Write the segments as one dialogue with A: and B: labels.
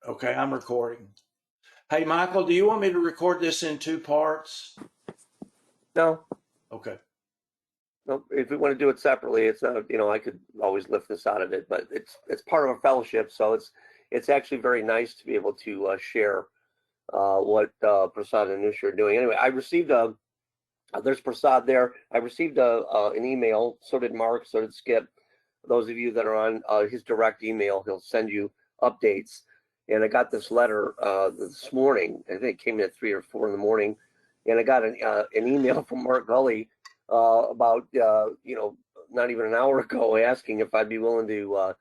A: Okay, I'm recording. Hey, Michael, do you want me to record this in 2 parts?
B: No,
A: Okay.
B: no. If we want to do it separately, it's I could always lift this out of it, but it's part of a fellowship, so it's actually very nice to be able to share what Prasad and Anusha are doing. Anyway, I received there's Prasad there. I received an email. So did Mark. So did Skip. Those of you that are on his direct email, he'll send you updates. And I got this letter this morning. I think it came in at 3 or 4 in the morning, and I got an email from Mark Gully about not even an hour ago, asking if I'd be willing to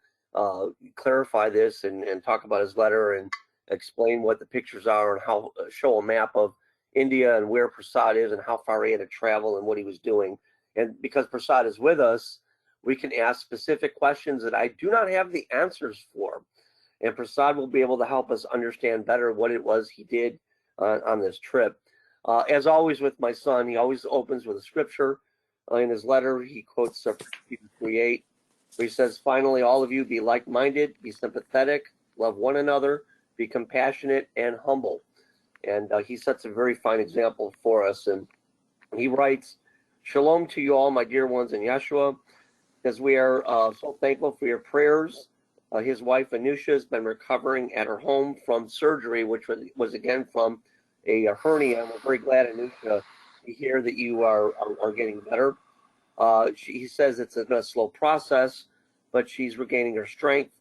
B: clarify this and talk about his letter and explain what the pictures are and how show a map of India and where Prasad is and how far he had to travel and what he was doing. And because Prasad is with us, we can ask specific questions that I do not have the answers for. And Prasad will be able to help us understand better what it was he did on this trip. As always with my son, he always opens with a scripture. In his letter, he quotes 3:8, where he says, "Finally, all of you be like-minded, be sympathetic, love one another, be compassionate and humble." And he sets a very fine example for us. And he writes, "Shalom to you all, my dear ones in Yeshua, as we are so thankful for your prayers. His wife, Anusha, has been recovering at her home from surgery, which was again from a hernia. And we're very glad, Anusha, to hear that you are getting better. He says it's a slow process, but she's regaining her strength.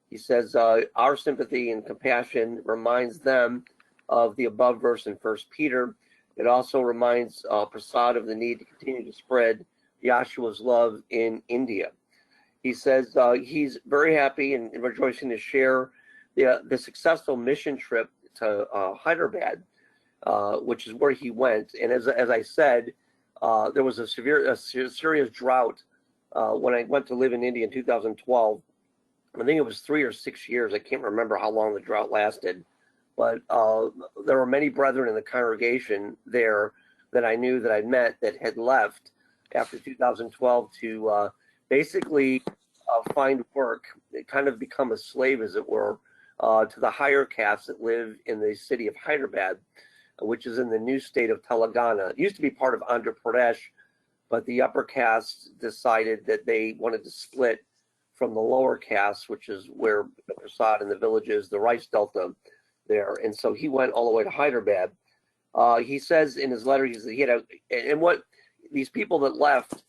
B: He says our sympathy and compassion reminds them of the above verse in 1 Peter. It also reminds Prasad of the need to continue to spread Yahshua's love in India." He says he's very happy and rejoicing to share the successful mission trip to Hyderabad, which is where he went. And as I said, there was a serious drought when I went to live in India in 2012. I think it was 3 or 6 years. I can't remember how long the drought lasted. But there were many brethren in the congregation there that I knew that I'd met that had left after 2012 to basically find work, kind of become a slave, as it were, to the higher castes that live in the city of Hyderabad, which is in the new state of Telangana. It used to be part of Andhra Pradesh, but the upper castes decided that they wanted to split from the lower castes, which is where Prasad and the villages, the rice delta there. And so he went all the way to Hyderabad. He says in his letter, he had and what these people that left,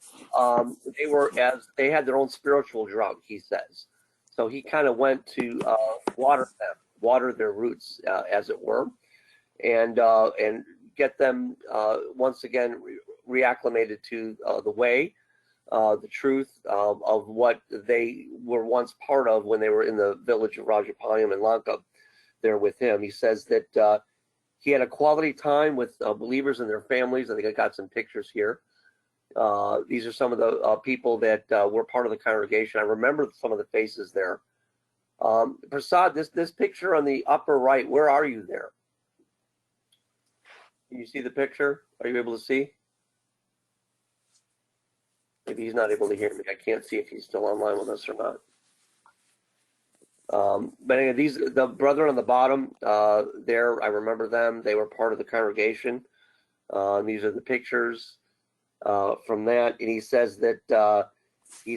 B: they had their own spiritual drought, he says. So he kind of went to water their roots, as it were, and get them once again reacclimated to the way, the truth of what they were once part of when they were in the village of Rajapalayam in Lanka there with him. He says that he had a quality time with believers and their families. I think I got some pictures here. These are some of the people that were part of the congregation. I remember some of the faces there. Prasad, this picture on the upper right, where are you there? Can you see the picture? Are you able to see? Maybe he's not able to hear me. I can't see if he's still online with us or not. But anyway, the brethren on the bottom there, I remember them. They were part of the congregation. These are the pictures from that. And he says that he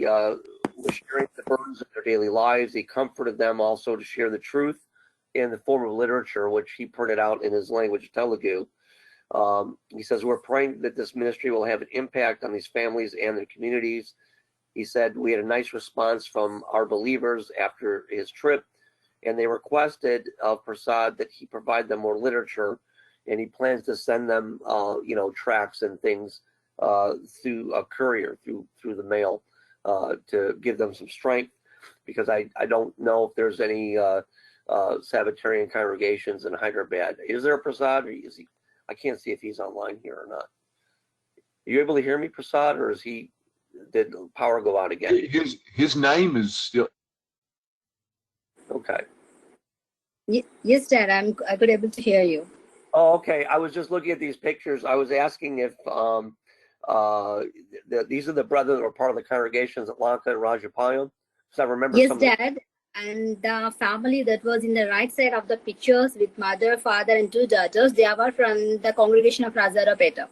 B: was sharing the burdens of their daily lives. He comforted them also to share the truth in the form of literature, which he printed out in his language, Telugu. He says, "We're praying that this ministry will have an impact on these families and their communities." He said, "We had a nice response from our believers after his trip, and they requested of Prasad that he provide them more literature, and he plans to send them, tracts and things through a courier, through the mail, to give them some strength, because I don't know if there's any Sabbatarian congregations in Hyderabad. Is there a Prasad, or is he? I can't see if he's online here or not. Are you able to hear me, Prasad, or did the power go out again?
C: His name is still
B: okay.
D: Yes, Dad, I could able to hear you.
B: Oh, okay. I was just looking at these pictures. I was asking if these are the brethren that were part of the congregations at Lanka and Rajapalayam. Because I remember.
D: Yes, Dad. And the family that was in the right side of the pictures with mother, father, and two daughters, they were from the congregation of Razaropeta.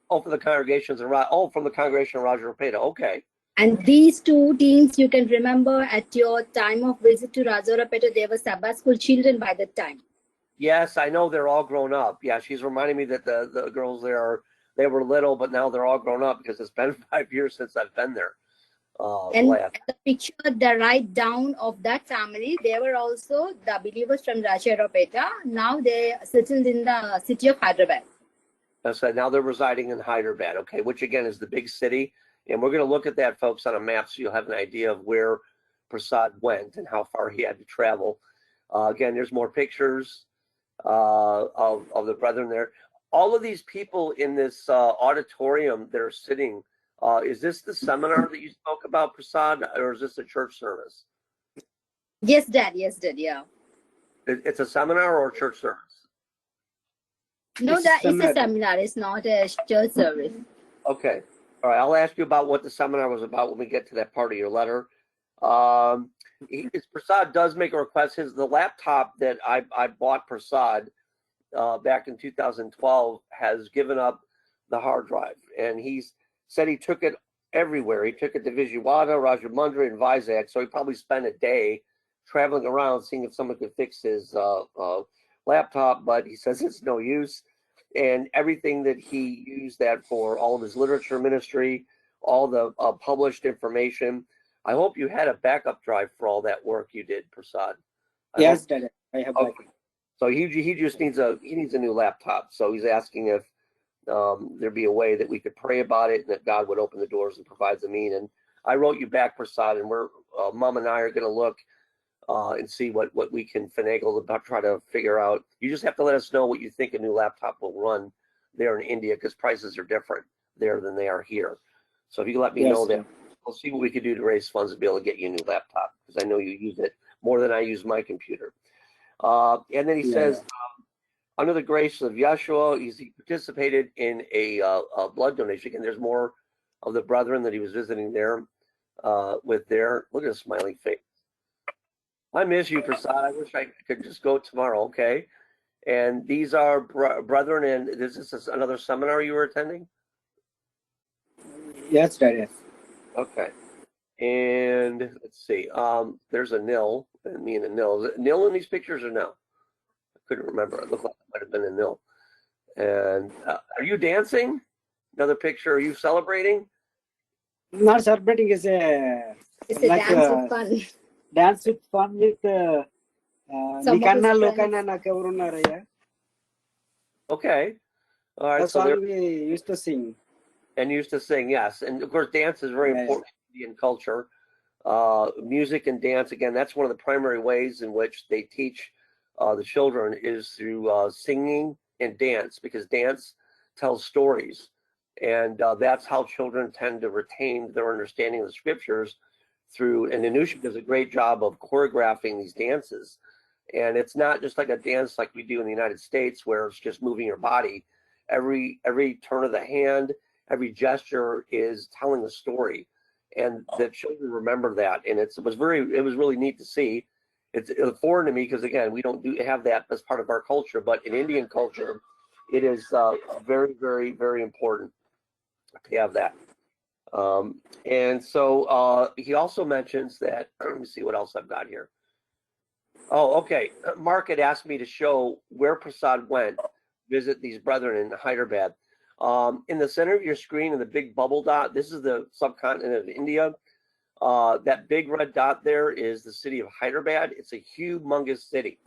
B: Oh, from the congregations of from the congregation of Rajaropeta. Okay.
D: And these two teens, you can remember at your time of visit to Razaropeta, they were Sabbath school children by that time.
B: Yes, I know they're all grown up. Yeah, she's reminding me that the girls there they were little, but now they're all grown up because it's been 5 years since I've been there.
D: And
B: Last.
D: the picture, the right down of that family, they were also the believers from Rajaropeta. Now they settled in the city of Hyderabad.
B: So now they're residing in Hyderabad, okay, which again is the big city. And we're going to look at that, folks, on a map so you'll have an idea of where Prasad went and how far he had to travel. Again, there's more pictures of the brethren there. All of these people in this auditorium that are sitting, is this the seminar that you spoke about, Prasad, or is this a church service?
D: Yes, Dad. Yes, Dad. Yeah.
B: It's a seminar or a church service?
D: No, that is a seminar. It's not a church service.
B: Okay. All right. I'll ask you about what the seminar was about when we get to that part of your letter. Prasad does make a request. The laptop that I bought Prasad back in 2012 has given up the hard drive, and he's said he took it everywhere. He took it to Vijayawada, Rajamundry, and Vizag. So he probably spent a day traveling around seeing if someone could fix his laptop, but he says it's no use. And everything that he used that for, all of his literature ministry, all the published information. I hope you had a backup drive for all that work you did, Prasad.
E: Yes, Dad. I have.
B: Okay. So he just needs a new laptop. So he's asking if there'd be a way that we could pray about it and that God would open the doors and provide the means. And I wrote you back, Prasad, and we're Mom and I are going to look and see what we can finagle about, try to figure out. You just have to let us know what you think a new laptop will run there in India, because prices are different there than they are here. So if you let me know that, we'll see what we can do to raise funds to be able to get you a new laptop, because I know you use it more than I use my computer. And then he says, under the grace of Yeshua, he participated in a blood donation. And there's more of the brethren that he was visiting there with there. Look at his smiling face. I miss you, Prasad. I wish I could just go tomorrow. Okay. And these are brethren, and is this another seminar you were attending?
E: Yes, Dad. Yes.
B: Okay. And let's see. There's a Nil, and me and a Nil. Is it Nil in these pictures or no? I couldn't remember. It looked like it might have been a Nil. And are you dancing? Another picture. Are you celebrating?
E: Not celebrating is
D: It's a
E: like
D: dance with fun.
E: dance with fun with
D: Some of his
E: Nikanna
D: friends.
E: Lokana Nakavarunaraya.
B: Okay. All right.
E: That's
B: So
E: all we used to sing.
B: and used to sing, yes. And of course, dance is very important in Indian culture. Music and dance, again, that's one of the primary ways in which they teach the children is through singing and dance, because dance tells stories. And that's how children tend to retain their understanding of the scriptures through, and Anusha does a great job of choreographing these dances. And it's not just like a dance like we do in the United States where it's just moving your body. Every turn of the hand, every gesture is telling a story, and the children remember that. And it was really neat to see. It's foreign to me because, again, we don't have that as part of our culture, but in Indian culture, it is very, very, very important to have that. And so he also mentions that, let me see what else I've got here. Oh, okay. Mark had asked me to show where Prasad went, visit these brethren in Hyderabad. In the center of your screen, in the big bubble dot, this is the subcontinent of India. That big red dot there is the city of Hyderabad. It's a humongous city,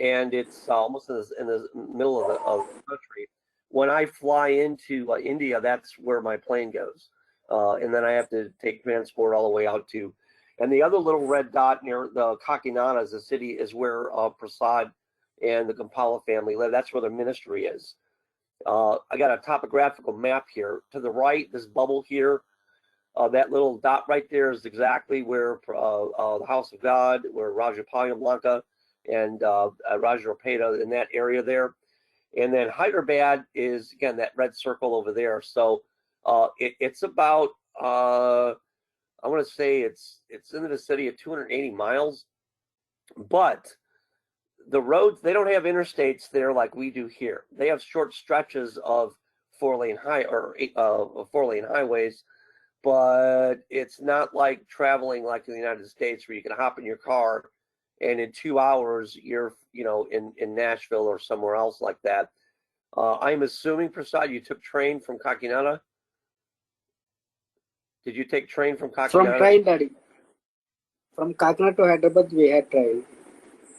B: and it's almost in the middle of the country. When I fly into India, that's where my plane goes, and then I have to take transport all the way out to. And the other little red dot near the Kakinada is the city, is where Prasad and the Gompala family live. That's where their ministry is. I got a topographical map here. To the right, this bubble here, that little dot right there is exactly where the House of God, where Rajapalayam Lanka and Rajaropeta, in that area there. And then Hyderabad is, again, that red circle over there. So it's about I want to say it's in the vicinity of 280 miles, but the roads, they don't have interstates there like we do here. They have short stretches of four-lane highways, but it's not like traveling like in the United States where you can hop in your car and in 2 hours you're, in Nashville or somewhere else like that. I'm assuming, Prasad, you took train from Kakinada? Did you take train from Kakinada?
E: From train, Daddy. From Kakinada to Hyderabad, we had train.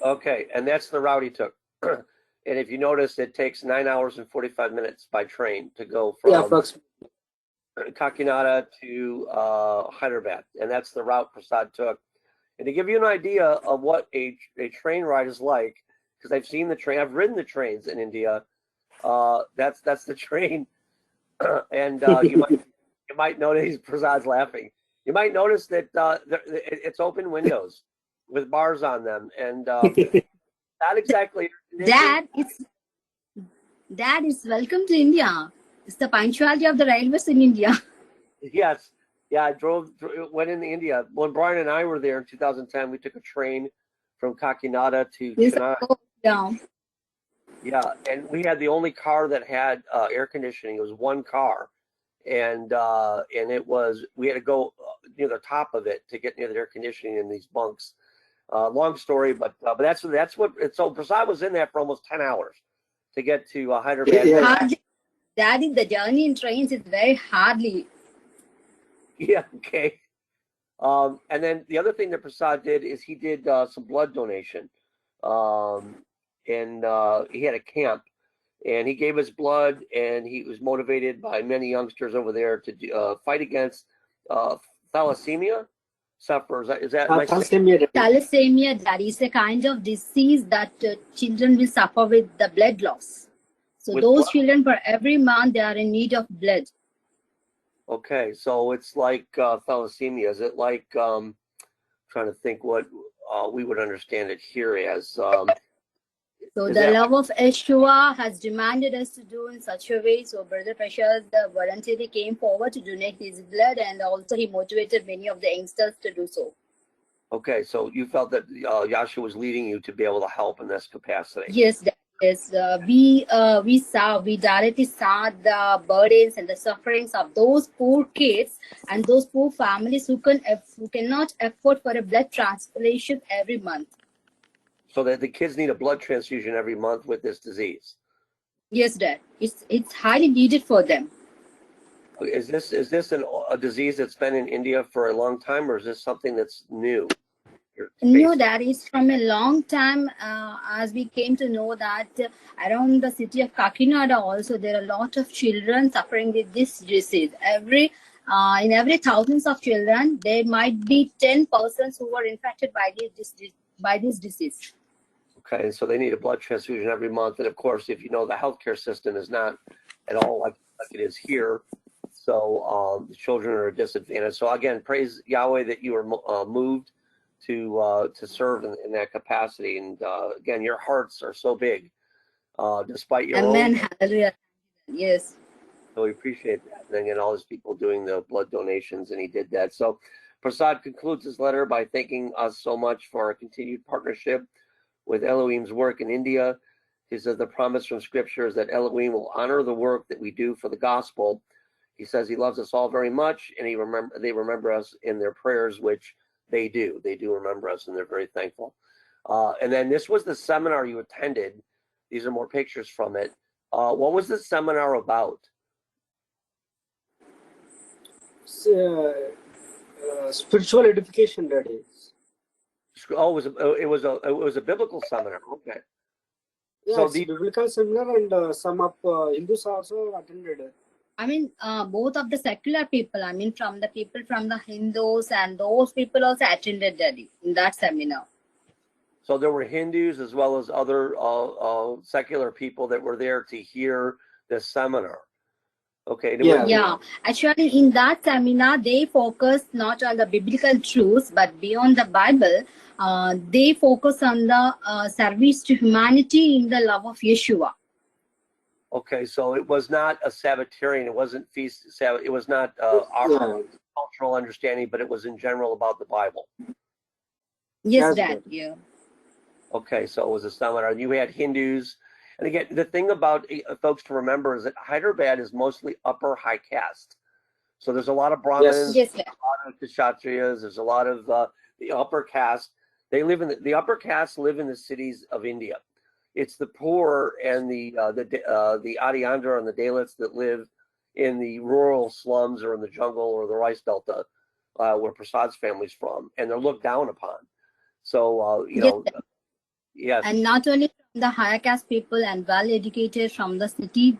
B: Okay, and that's the route he took. And if you notice, it takes 9 hours and 45 minutes by train to go from Kakinada to Hyderabad, and that's the route Prasad took. And to give you an idea of what a train ride is like, because I've seen the train, I've ridden the trains in India. That's the train, and you might notice Prasad's laughing. You might notice that it's open windows with bars on them, and not exactly.
D: Dad, it's welcome to India. It's the punctuality of the railways in India.
B: Yes, yeah, I went into India. When Brian and I were there in 2010, we took a train from Kakinada to Chennai.
D: Yeah.
B: Yeah, and we had the only car that had air conditioning. It was one car, and we had to go near the top of it to get near the air conditioning in these bunks. Long story, but that's what. So Prasad was in that for almost 10 hours to get to Hyderabad.
E: Yeah.
D: Daddy, the journey in trains is very hardly.
B: Yeah. Okay. And then the other thing that Prasad did is he did some blood donation, and he had a camp, and he gave his blood, and he was motivated by many youngsters over there to fight against thalassemia sufferers. Is that
D: Thalassemia, that is a kind of disease that children will suffer with the blood loss. So
B: With
D: those
B: what?
D: children, for every month, they are in need of blood.
B: Okay, so it's like thalassemia. Is it like trying to think what we would understand it here as?
D: So
B: Is
D: the
B: that
D: love of Yeshua has demanded us to do in such a way. So Brother Prashad voluntarily came forward to donate his blood, and also he motivated many of the youngsters to do so.
B: Okay, so you felt that Yahshua was leading you to be able to help in this capacity.
D: Yes, yes. We directly saw the burdens and the sufferings of those poor kids and those poor families who cannot afford for a blood transplantation every month.
B: So that the kids need a blood transfusion every month with this disease.
D: Yes, Dad. It's highly needed for them.
B: Is this a disease that's been in India for a long time, or is this something that's new?
D: No, that is from a long time. As we came to know that around the city of Kakinada also there are a lot of children suffering with this disease. In every thousands of children, there might be 10 persons who are infected by this disease.
B: Okay, so they need a blood transfusion every month, and of course, if you know the healthcare system is not at all like it is here, so the children are disadvantaged. So again, praise Yahweh that you are moved to serve in that capacity, and again, your hearts are so big, despite your
D: Amen.
B: own.
D: Hallelujah. Yes.
B: So we appreciate that. And again, all these people doing the blood donations, and he did that. So Prasad concludes his letter by thanking us so much for our continued partnership with Elohim's work in India. He says the promise from Scripture is that Elohim will honor the work that we do for the gospel. He says he loves us all very much, and they remember us in their prayers, which they do. They do remember us, and they're very thankful. And then this was the seminar you attended. These are more pictures from it. What was the seminar about?
E: Spiritual edification, Daddy.
B: Oh, it was a biblical seminar. Okay.
E: Yeah,
B: So
E: it's a biblical seminar, and some of Hindus also attended.
D: I mean, both of the secular people, I mean, from the people from the Hindus, and those people also attended in that seminar.
B: So there were Hindus as well as other secular people that were there to hear this seminar. Okay.
D: Yeah. Actually, in that seminar, they focused not on the biblical truths, but beyond the Bible. They focus on the service to humanity in the love of Yeshua.
B: Okay, so it was not a Sabbatarian. It wasn't feast Sabbath. It was not cultural understanding, but it was in general about the Bible.
D: Yes,
E: That's
D: Dad.
E: good.
D: Yeah.
B: Okay, so it was a seminar. You had Hindus. And again, the thing about folks to remember is that Hyderabad is mostly upper high caste. So there's a lot of Brahmins,
D: Yes, Dad.
B: a lot of Kshatriyas, there's a lot of the upper caste. They live in the upper caste live in the cities of India. It's the poor and the Adiandra and the Dalits that live in the rural slums or in the jungle or the rice delta, where Prasad's family's from, and they're looked down upon. So
D: Yes, Dad.
B: yes,
D: And not only from the higher caste people and well educated from the city.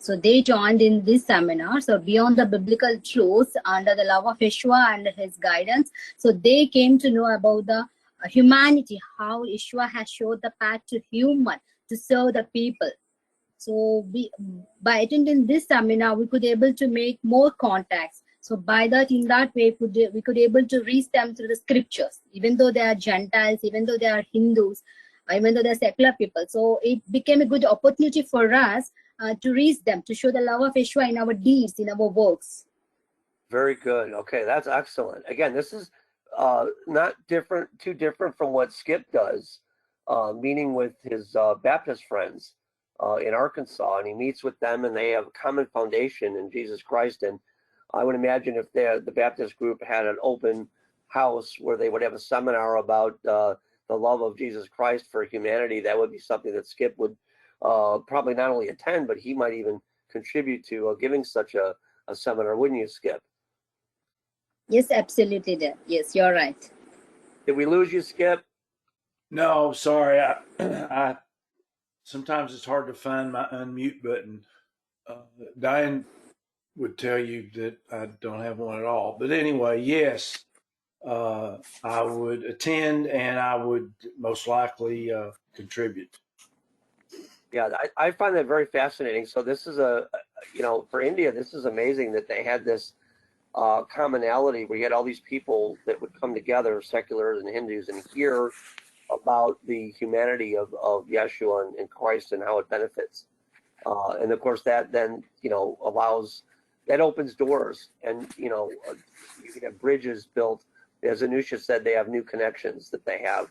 D: So they joined in this seminar. So beyond the biblical truths, under the love of Yeshua and his guidance, so they came to know about the humanity, how Yeshua has showed the path to human to serve the people. So by attending this seminar, we could able to make more contacts. So by that, in that way, we could able to reach them through the scriptures, even though they are Gentiles, even though they are Hindus, even though they're secular people. So it became a good opportunity for us to reach them, to show the love of Yeshua in our deeds, in our works.
B: very good. Okay, that's excellent. Again, this is not too different from what Skip does, meeting with his Baptist friends in Arkansas, and he meets with them, and they have a common foundation in Jesus Christ. And I would imagine if the Baptist group had an open house where they would have a seminar about the love of Jesus Christ for humanity, that would be something that Skip would probably not only attend, but he might even contribute to giving such a seminar, wouldn't you, Skip?
D: Yes, absolutely, Dad. Yes, you're right.
B: Did we lose you, Skip?
A: No, sorry. I sometimes it's hard to find my unmute button. Diane would tell you that I don't have one at all. But anyway, yes, I would attend and I would most likely contribute.
B: Yeah, I find that very fascinating. So this is for India, this is amazing that they had this commonality where you had all these people that would come together, seculars and Hindus, and hear about the humanity of Yeshua and Christ and how it benefits. And of course, that then that opens doors, and you can have bridges built. As Anusha said, they have new connections that they have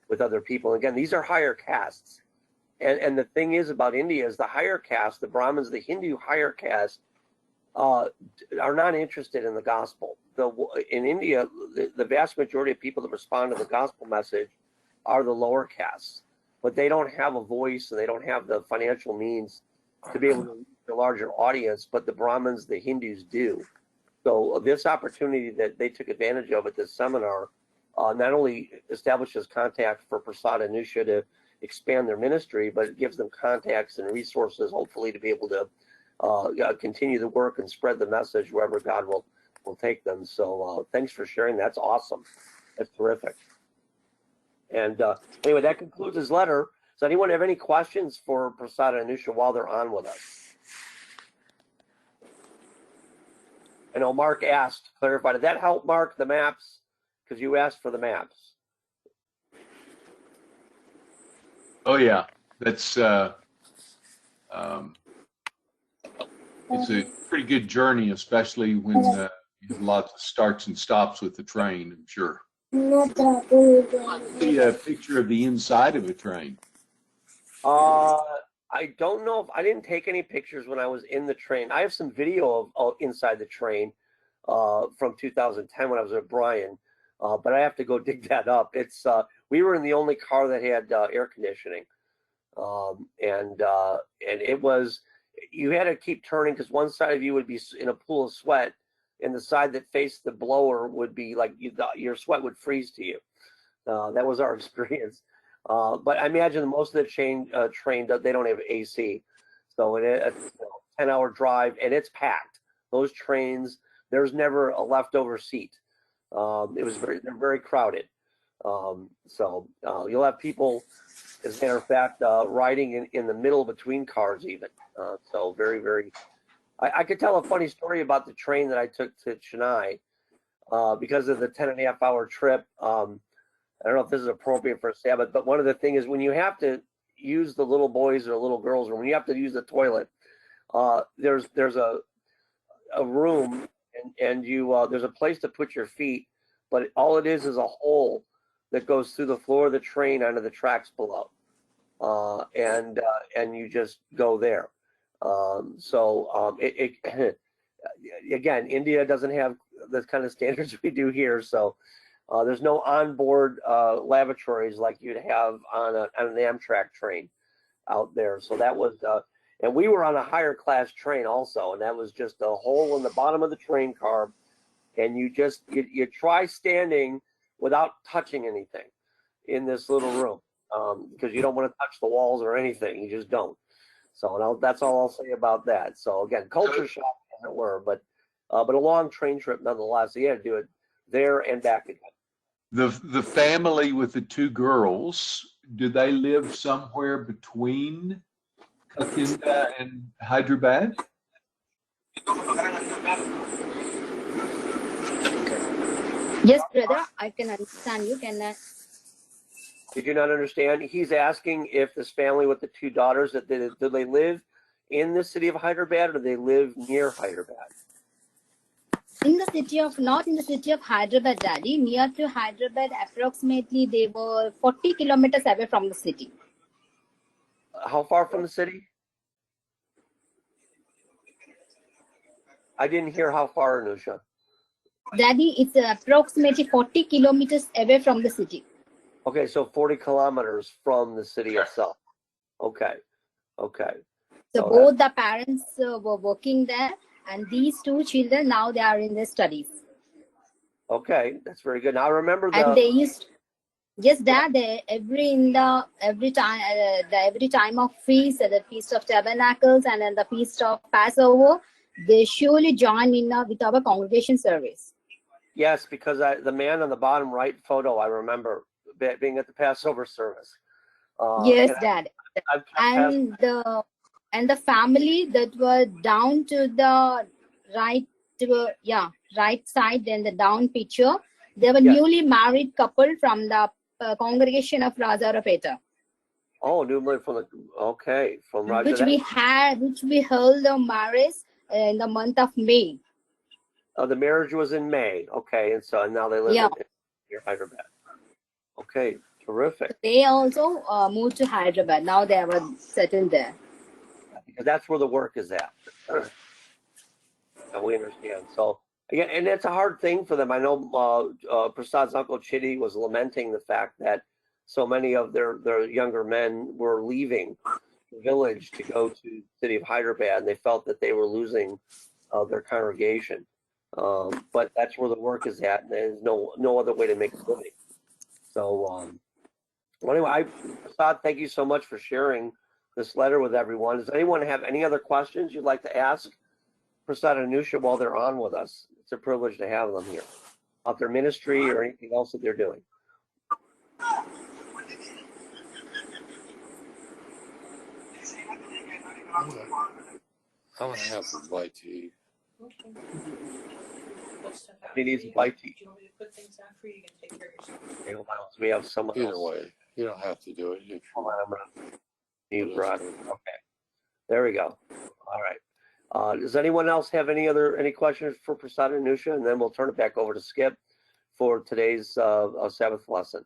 B: with other people. And again, these are higher castes. And the thing is about India is the higher caste, the Brahmins, the Hindu higher caste, are not interested in the gospel. In India, the vast majority of people that respond to the gospel message are the lower castes, but they don't have a voice and they don't have the financial means to be able to reach a larger audience, but the Brahmins, the Hindus do. So this opportunity that they took advantage of at this seminar not only establishes contact for Prasad and Nusha to expand their ministry, but it gives them contacts and resources, hopefully, to be able to continue the work and spread the message wherever God will take them. So thanks for sharing. That's awesome. That's terrific. And anyway, that concludes his letter. Does anyone have any questions for Prasad and Anusha while they're on with us? I know Mark asked, clarify, did that help, Mark, the maps? Because you asked for the maps.
C: Oh yeah, that's it's a pretty good journey, especially when you have lots of starts and stops with the train. I'm sure. See a picture of the inside of a train.
B: I don't know if I didn't take any pictures when I was in the train. I have some video of inside the train from 2010 when I was at Bryan, but I have to go dig that up. It's we were in the only car that had air conditioning, and it was, you had to keep turning because one side of you would be in a pool of sweat, and the side that faced the blower would be like your sweat would freeze to you. That was our experience. But I imagine most of the train they don't have AC, so it's a 10-hour drive and it's packed. Those trains, there's never a leftover seat. They're very crowded. So you'll have people, as a matter of fact, riding in the middle between cars even. So very, very. I could tell a funny story about the train that I took to Chennai because of the 10.5-hour trip. I don't know if this is appropriate for a Sabbath, but one of the things is when you have to use the little boys or little girls room, when you have to use the toilet, there's a room and you there's a place to put your feet, but all it is a hole that goes through the floor of the train onto the tracks below, and you just go there. Again, India doesn't have the kind of standards we do here, so there's no onboard lavatories like you'd have on an Amtrak train out there. So that was, and we were on a higher class train also, and that was just a hole in the bottom of the train car, and you try standing without touching anything in this little room, because you don't want to touch the walls or anything. You just don't. So that's all I'll say about that. So again, culture shock, as it were, but a long train trip nonetheless. So you had to do it there and back again.
C: The family with the two girls, do they live somewhere between Kakinda and Hyderabad?
D: Yes, brother, I can understand you. Can I?
B: Did you not understand? He's asking if this family with the two daughters, do they live in the city of Hyderabad, or do they live near Hyderabad?
D: Not in the city of Hyderabad, Daddy. Near to Hyderabad, approximately they were 40 kilometers away from the city.
B: How far from the city? I didn't hear how far, Anusha.
D: Daddy, it's approximately 40 kilometers away from the city.
B: Okay, so 40 kilometers from the city itself. Okay.
D: So both the parents were working there, and these two children, now they are in their studies.
B: Okay, that's very good. Now I remember
D: And they used, yes, Dad. Every time of feast, the Feast of Tabernacles, and then the Feast of Passover, they surely join in with our congregation service.
B: Yes, because the man on the bottom right photo, I remember being at the Passover service.
D: Yes, Dad. And the family that were down to the right side, and the down picture, they were newly married couple from the congregation of Rajarapeta.
B: Oh, newly from Raja.
D: Which we held the marriage in the month of May.
B: Oh, the marriage was in May. Okay, and now they live near Hyderabad. Okay, terrific.
D: They also moved to Hyderabad. Now they are settled there.
B: Because that's where the work is at. And we understand. So again, and it's a hard thing for them. I know Prasad's uncle Chitty was lamenting the fact that so many of their younger men were leaving the village to go to the city of Hyderabad, and they felt that they were losing their congregation. But that's where the work is at, and there's no other way to make a living. So anyway, Prasad, thank you so much for sharing this letter with everyone. Does anyone have any other questions you'd like to ask Prasad and Anusha while they're on with us? It's a privilege to have them here about their ministry or anything else that they're doing.
F: I'm gonna have some white tea.
B: He needs a bite to eat. We have someone
F: Either
B: else.
F: way, you don't have to do it. If
B: Hold on, I'm gonna mute Rod. Okay, there we go. All right. Does anyone else have any questions for Prasad and Anusha? And then we'll turn it back over to Skip for today's Sabbath lesson.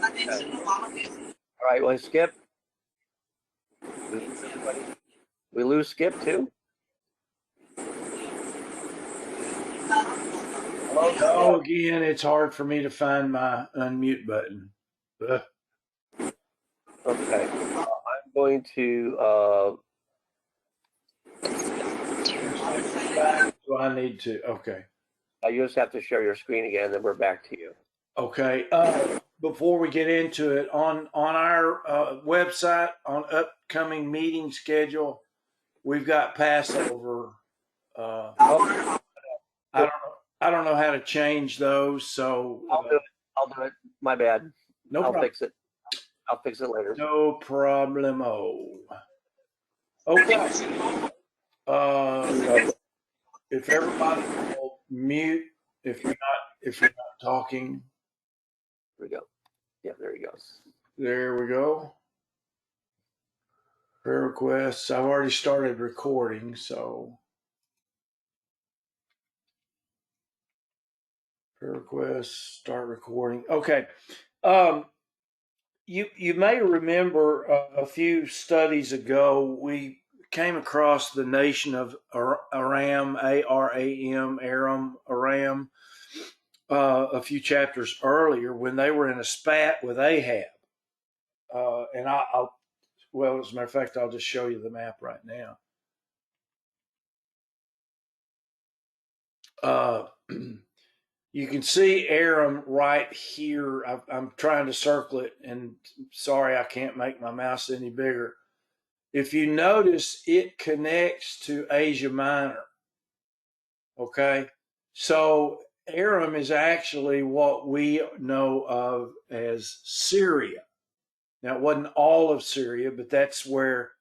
B: Okay. All right, well, Skip. We lose Skip too?
A: Oh, again, it's hard for me to find my unmute button. Ugh.
B: Okay. I'm going to.
A: Do I need to? Okay.
B: You just have to share your screen again, then we're back to you.
A: Okay. Before we get into it, on our website, on upcoming meeting schedule, we've got Passover. I don't know how to change those, so
B: I'll do it. My bad.
A: No
B: I'll
A: problem.
B: fix it. I'll fix it later.
A: No problemo. Okay. If everybody will mute, if you're not talking.
B: There we go. Yeah, there he goes.
A: There we go. Prayer requests. I've already started recording, so prayer requests, start recording. Okay. You may remember a few studies ago, we came across the nation of Aram, Aram, a few chapters earlier when they were in a spat with Ahab. And well, as a matter of fact, I'll just show you the map right now. You can see Aram right here. I'm trying to circle it, and sorry, I can't make my mouse any bigger. If you notice, it connects to Asia Minor. Okay, so Aram is actually what we know of as Syria. Now, it wasn't all of Syria, but that's where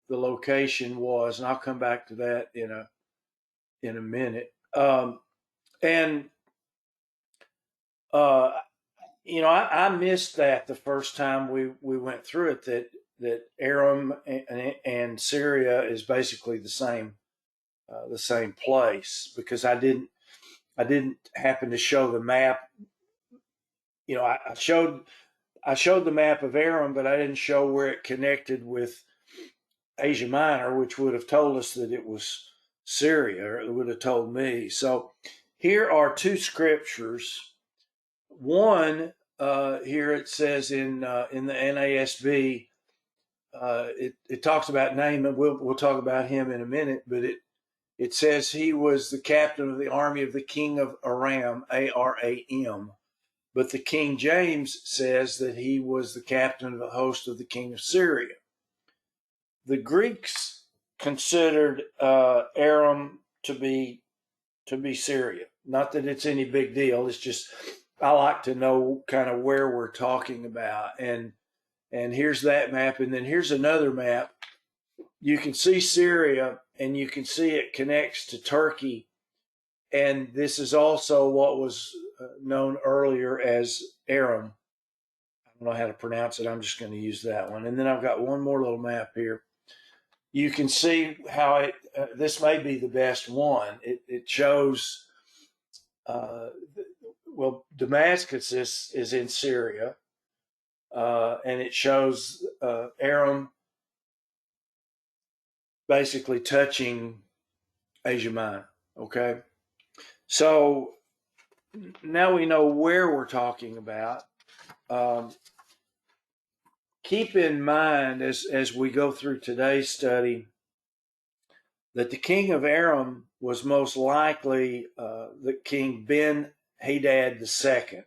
A: the location was, and I'll come back to that in a minute. And I missed that the first time we went through it. That Aram and Syria is basically the same place, because I didn't happen to show the map. I showed the map of Aram, but I didn't show where it connected with Asia Minor, which would have told us that it was Syria, or it would have told me. So here are two scriptures. One, here it says in the NASB, it talks about Naaman. We'll talk about him in a minute, but it says he was the captain of the army of the king of Aram, Aram. But the King James says that he was the captain of the host of the king of Syria. The Greeks considered Aram to be Syria. Not that it's any big deal. It's just I like to know kind of where we're talking about. And here's that map, and then here's another map. You can see Syria, and you can see it connects to Turkey. And this is also what was known earlier as Aram. I don't know how to pronounce it. I'm just going to use that one. And then I've got one more little map here. You can see how this may be the best one. It shows, Damascus is in Syria, and it shows Aram basically touching Asia Minor. Okay, so now we know where we're talking about. Keep in mind as we go through today's study that the king of Aram was most likely the king Ben-Hadad II,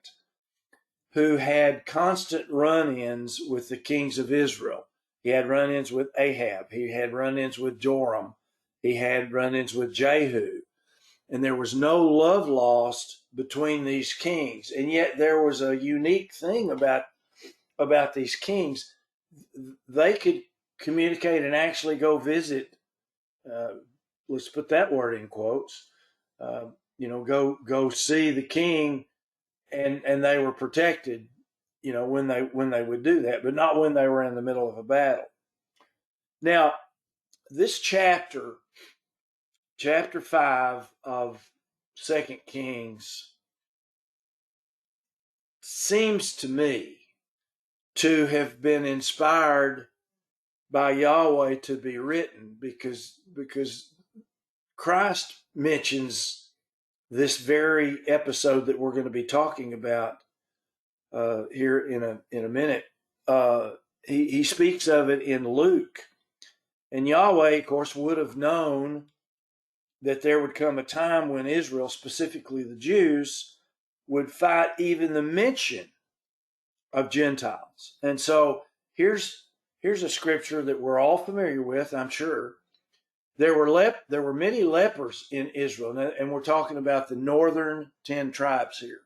A: who had constant run-ins with the kings of Israel. He had run-ins with Ahab. He had run-ins with Joram. He had run-ins with Jehu. And there was no love lost between these kings. And yet there was a unique thing about these kings. They could communicate and actually go visit, let's put that word in quotes, go see the king, and they were protected, when they would do that, but not when they were in the middle of a battle. Now, this chapter 5 of 2 Kings seems to me to have been inspired by Yahweh to be written, because Christ mentions this very episode that we're going to be talking about here in a minute. He speaks of it in Luke, and Yahweh, of course, would have known that there would come a time when Israel, specifically the Jews, would fight even the mention of Gentiles. And so here's a scripture that we're all familiar with, I'm sure. There were many lepers in Israel, and we're talking about the northern 10 tribes here.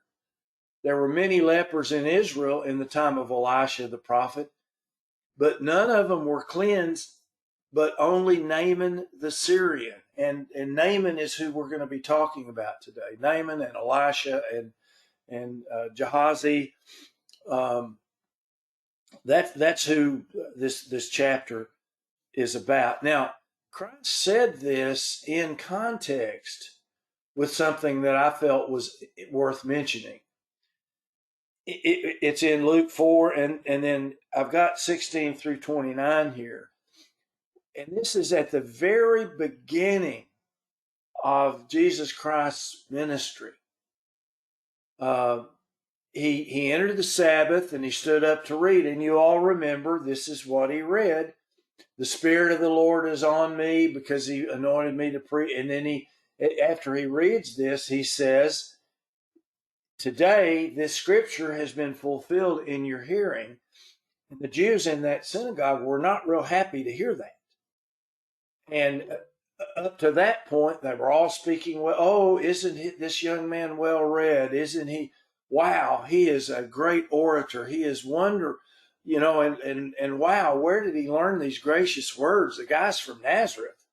A: There were many lepers in Israel in the time of Elisha the prophet, but none of them were cleansed, but only Naaman the Syrian. And Naaman is who we're going to be talking about today. Naaman and Elisha and Gehazi. That's who this chapter is about. Now, Christ said this in context with something that I felt was worth mentioning. It's in Luke 4, and then I've got 16 through 29 here. And this is at the very beginning of Jesus Christ's ministry. He entered the Sabbath and he stood up to read. And you all remember, this is what he read. The Spirit of the Lord is on me because he anointed me to preach. And then after he reads this, he says, today this scripture has been fulfilled in your hearing. And the Jews in that synagogue were not real happy to hear that. And up to that point, they were all speaking, well, oh, isn't this young man well read? Isn't he? Wow, he is a great orator. He is wonderful. And wow, where did he learn these gracious words? The guy's from Nazareth.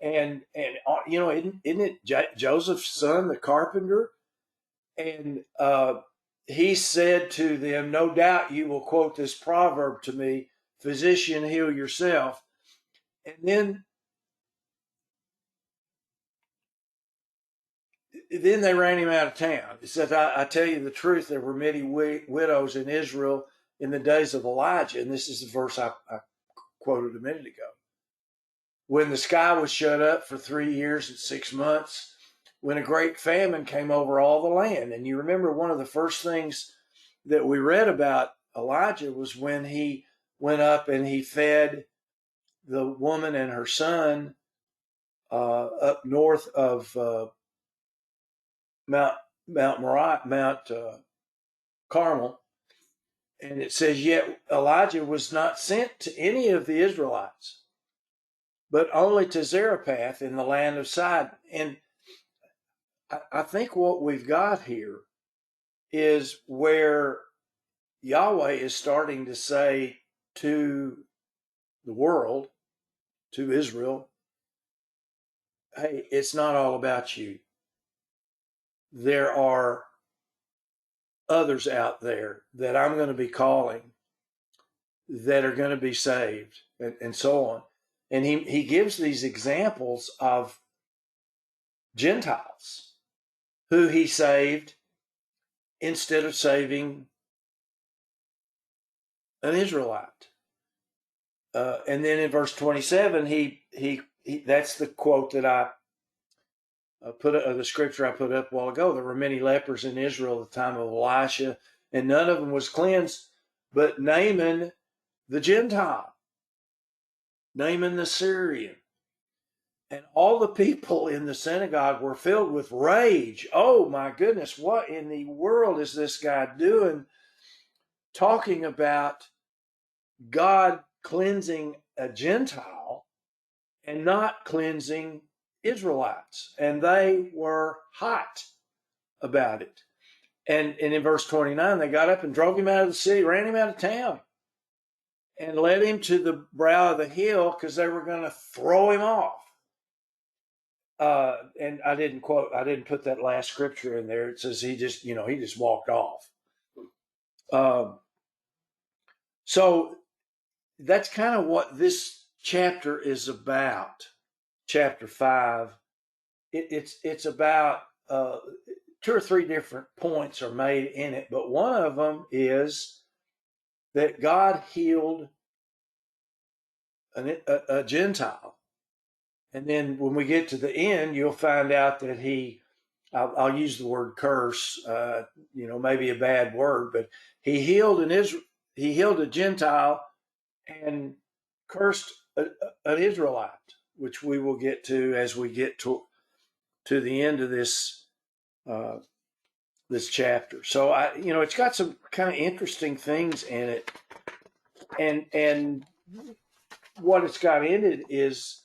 A: And isn't it Joseph's son, the carpenter? And he said to them, no doubt you will quote this proverb to me, physician, heal yourself. And then they ran him out of town. It says, I tell you the truth, there were many widows in Israel in the days of Elijah. And this is the verse I quoted a minute ago. When the sky was shut up for 3 years and 6 months, when a great famine came over all the land. And you remember one of the first things that we read about Elijah was when he went up and he fed the woman and her son up north of Mount Carmel. And it says, yet Elijah was not sent to any of the Israelites, but only to Zarephath in the land of Sidon. And I think what we've got here is where Yahweh is starting to say to the world, to Israel, hey, it's not all about you. There are others out there that I'm going to be calling that are going to be saved, and so on. And he gives these examples of Gentiles who he saved instead of saving an Israelite. And then in verse 27, he that's the quote that I the scripture I put up a while ago. There were many lepers in Israel at the time of Elisha, and none of them was cleansed, but Naaman the Gentile, Naaman the Syrian. And all the people in the synagogue were filled with rage. Oh my goodness, what in the world is this guy doing? Talking about God cleansing a Gentile and not cleansing Israelites. And they were hot about it. And in verse 29, they got up and drove him out of the city, ran him out of town, and led him to the brow of the hill because they were going to throw him off. And I didn't put that last scripture in there. It says he just walked off. So that's kind of what this chapter is about. Chapter 5. It's about 2 or 3 different points are made in it, but one of them is that God healed a Gentile. And then when we get to the end, you'll find out that I'll use the word curse, maybe a bad word, but he healed a Gentile and cursed an Israelite, which we will get to as we get to the end of this chapter. So it's got some kind of interesting things in it, and what it's got in it is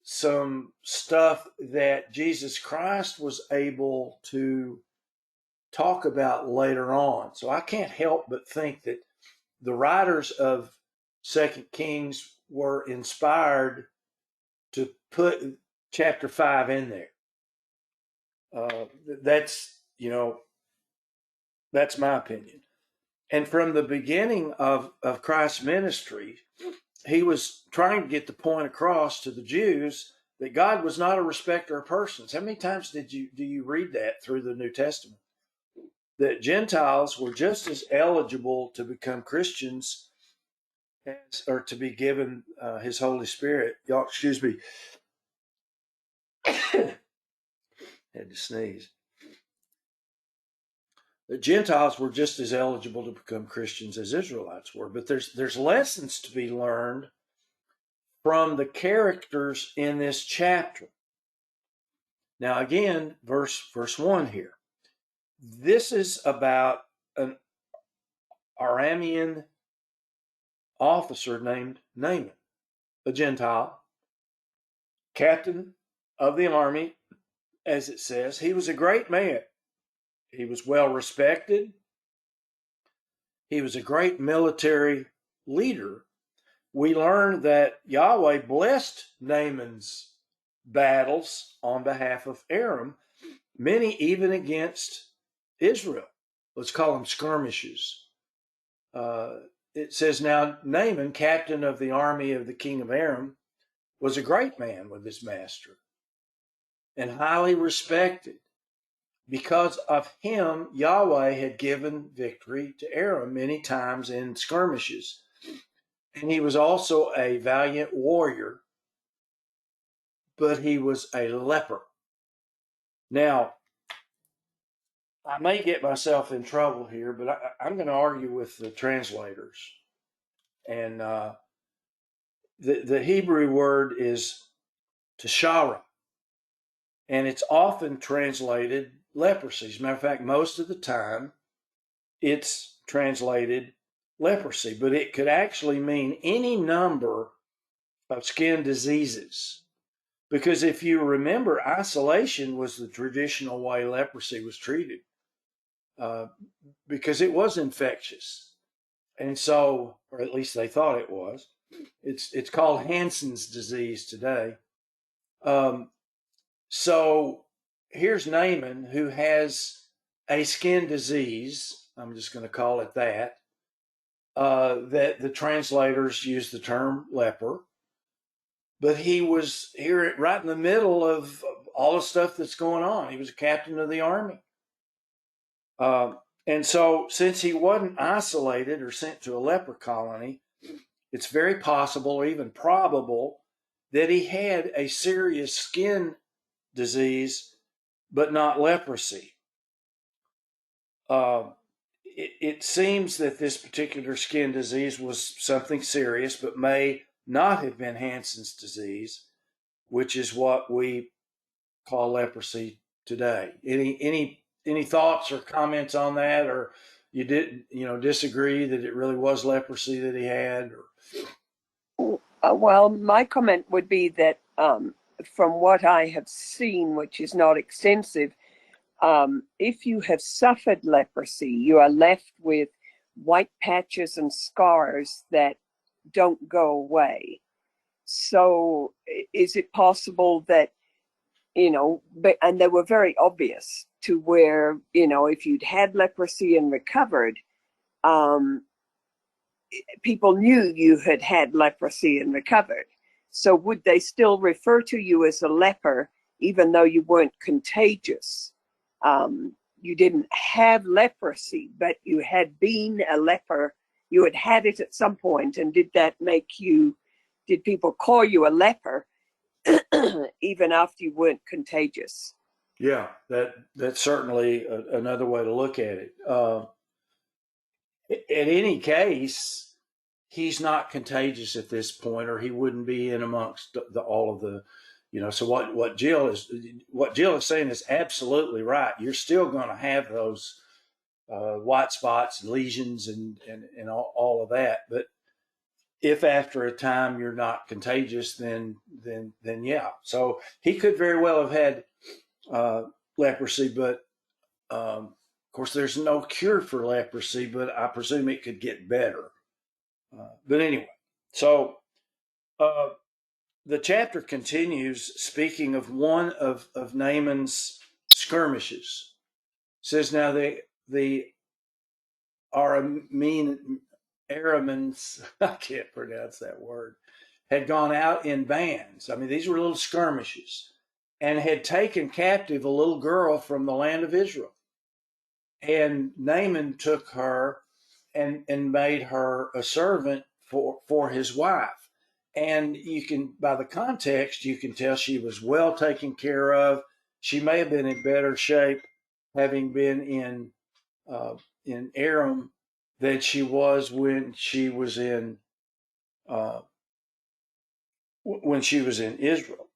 A: some stuff that Jesus Christ was able to talk about later on. So I can't help but think that the writers of 2 Kings were inspired to put chapter 5 in there. That's my opinion. And from the beginning of Christ's ministry, trying to get the point across to the Jews that God was not a respecter of persons. How many times do you read that through the New Testament? That Gentiles were just as eligible to become Christians as, or to be given His Holy Spirit. Y'all, excuse me. Had to sneeze. The Gentiles were just as eligible to become Christians as Israelites were, but there's lessons to be learned from the characters in this chapter. Now again, verse 1 here. This is about an Aramean officer named Naaman, a Gentile, captain of the army, as it says. He was a great man. He was well respected. He was a great military leader. We learn that Yahweh blessed Naaman's battles on behalf of Aram, many even against Israel. Let's call them skirmishes. It says, now Naaman, captain of the army of the king of Aram, was a great man with his master and highly respected. Because of him, Yahweh had given victory to Aram many times in skirmishes. And he was also a valiant warrior, but he was a leper. Now, I may get myself in trouble here, but I'm going to argue with the translators. And the Hebrew word is tashara, and it's often translated leprosy. As a matter of fact, most of the time it's translated leprosy, but it could actually mean any number of skin diseases. Because if you remember, isolation was the traditional way leprosy was treated, because it was infectious. And so, or at least they thought it was. It's called Hansen's disease today. So here's Naaman, who has a skin disease. I'm just going to call it that. That the translators use the term leper. But he was here right in the middle of all the stuff that's going on. He was a captain of the army. And so since he wasn't isolated or sent to a leper colony, it's very possible or even probable that he had a serious skin disease, but not leprosy. It seems that this particular skin disease was something serious, but may not have been Hansen's disease, which is what we call leprosy today. Any thoughts or comments on that, or you disagree that it really was leprosy that he had? Or
G: well, my comment would be that from what I have seen, which is not extensive, if you have suffered leprosy, you are left with white patches and scars that don't go away. So is it possible that, and they were very obvious to where, if you'd had leprosy and recovered, people knew you had had leprosy and recovered. So would they still refer to you as a leper, even though you weren't contagious? You didn't have leprosy, but you had been a leper. You had had it at some point, and did people call you a leper even after you weren't contagious?
A: Yeah, that's certainly another way to look at it. In any case, he's not contagious at this point, or he wouldn't be in amongst all of the, So what Jill is saying is absolutely right. You're still going to have those white spots, and lesions, and all of that. But if after a time you're not contagious, then yeah. So he could very well have had leprosy, but of course there's no cure for leprosy, but I presume it could get better. But anyway, so the chapter continues speaking of one of Naaman's skirmishes. It says, now the Aramean Aramans, I can't pronounce that word, had gone out in bands. I mean, these were little skirmishes, and had taken captive a little girl from the land of Israel. And Naaman took her and made her a servant for his wife. And you can, by the context, you can tell she was well taken care of. She may have been in better shape, having been in Aram, than she was when she was in Israel.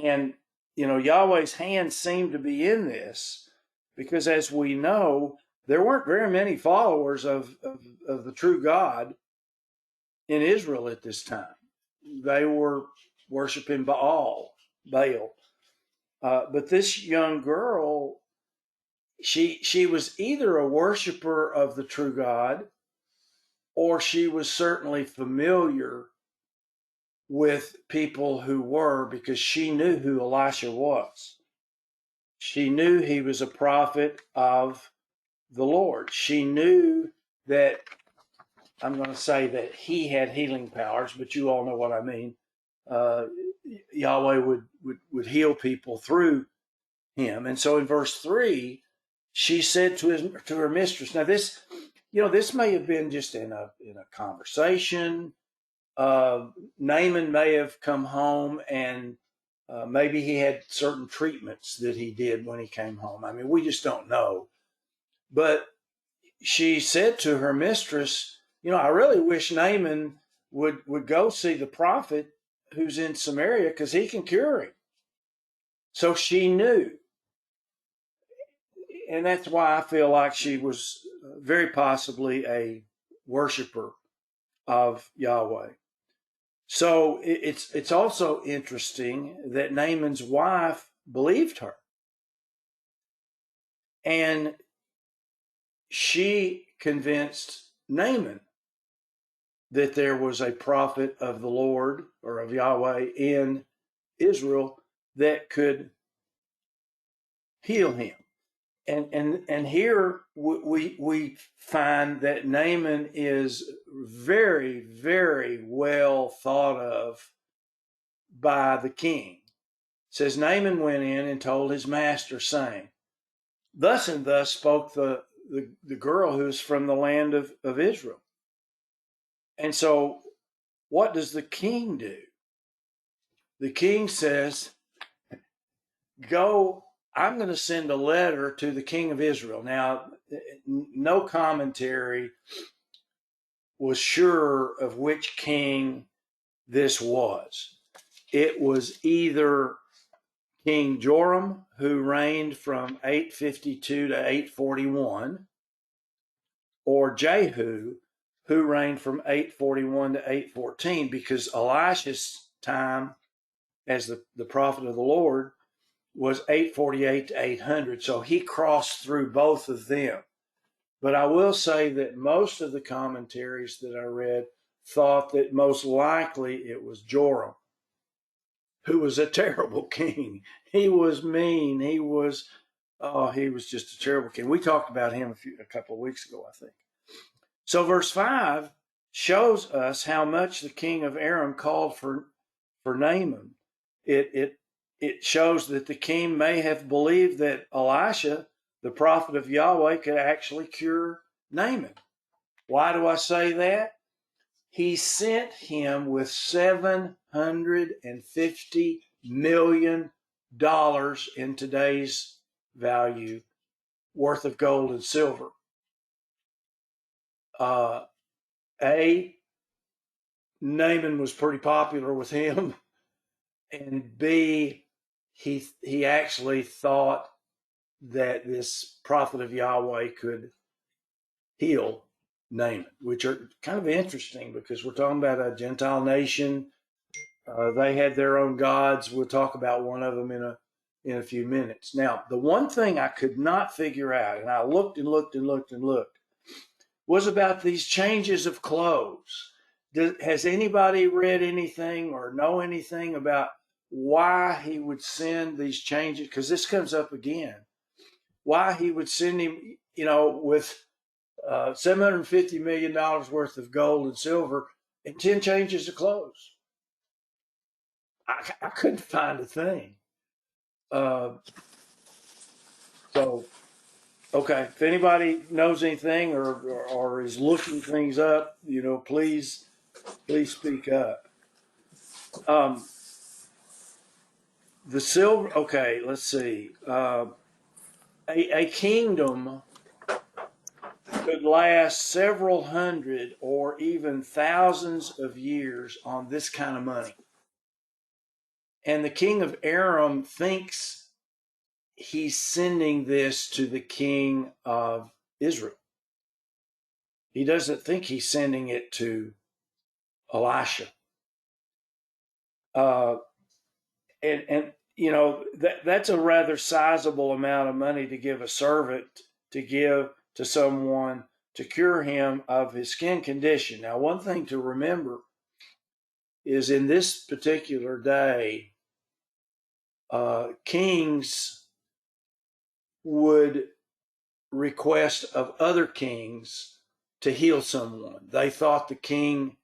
A: And Yahweh's hand seemed to be in this, because, as we know, there weren't very many followers of the true God in Israel at this time. They were worshiping Baal. But this young girl, she was either a worshiper of the true God, or she was certainly familiar with people who were, because she knew who Elisha was. She knew he was a prophet of the Lord. She knew that, I'm going to say that he had healing powers, but you all know what I mean. Yahweh would heal people through him. And so in verse 3, she said to her mistress. Now this may have been just in a conversation. Naaman may have come home, and maybe he had certain treatments that he did when he came home. I mean, we just don't know. But she said to her mistress, I really wish Naaman would go see the prophet who's in Samaria, because he can cure him. So she knew. And that's why I feel like she was very possibly a worshiper of Yahweh. So it's also interesting that Naaman's wife believed her. And she convinced Naaman that there was a prophet of the Lord, or of Yahweh, in Israel that could heal him. And here we find that Naaman is very, very well thought of by the king. It says, Naaman went in and told his master, saying, thus and thus spoke the girl who's from the land of Israel. And so what does the king do? The king says, go, I'm going to send a letter to the king of Israel. Now, no commentary was sure of which king this was. It was either King Joram, who reigned from 852 to 841, or Jehu, who reigned from 841 to 814, because Elisha's time as the prophet of the Lord was 848 to 800. So he crossed through both of them. But I will say that most of the commentaries that I read thought that most likely it was Joram, who was a terrible king. He was mean. He was just a terrible king. We talked about him a couple of weeks ago, I think. So verse 5 shows us how much the king of Aram called for Naaman. It shows that the king may have believed that Elisha, the prophet of Yahweh, could actually cure Naaman. Why do I say that? He sent him with $750 million in today's value worth of gold and silver. Naaman was pretty popular with him, and B, he actually thought that this prophet of Yahweh could heal Naaman, which are kind of interesting, because we're talking about a Gentile nation. They had their own gods. We'll talk about one of them in a few minutes. Now, the one thing I could not figure out, and I looked and looked and looked and looked, was about these changes of clothes. Has anybody read anything or know anything about why he would send these changes? Because this comes up again. Why he would send him, with $750 million worth of gold and silver and 10 changes of clothes. I couldn't find a thing. So, okay, if anybody knows anything or is looking things up, please speak up. The silver, okay, let's see. A kingdom could last several hundred or even thousands of years on this kind of money. And the king of Aram thinks he's sending this to the king of Israel. He doesn't think he's sending it to Elisha. And that's a rather sizable amount of money to give a servant to give to someone to cure him of his skin condition. Now, one thing to remember is in this particular day, kings would request of other kings to heal someone. They thought the king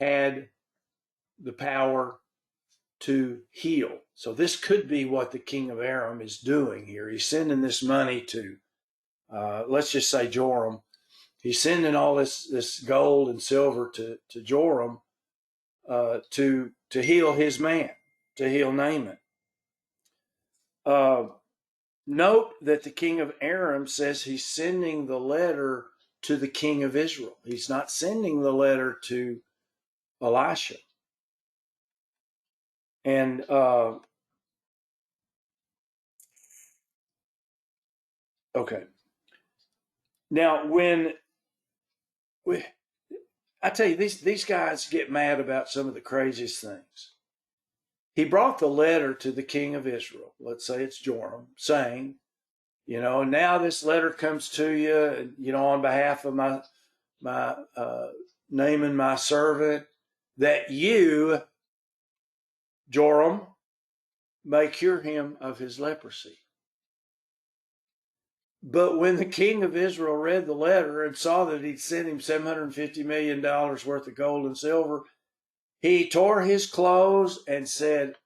A: had the power to heal. So this could be what the king of Aram is doing here. He's sending this money to, let's just say Joram. He's sending all this gold and silver to Joram to heal his man, to heal Naaman. Note that the king of Aram says he's sending the letter to the king of Israel. He's not sending the letter to Elisha. And okay. Now, I tell you, these guys get mad about some of the craziest things. He brought the letter to the king of Israel. Let's say it's Joram, saying, now this letter comes to you, on behalf of my Naaman, my servant, that you, Joram, may cure him of his leprosy. But when the king of Israel read the letter and saw that he'd sent him $750 million worth of gold and silver, he tore his clothes and said,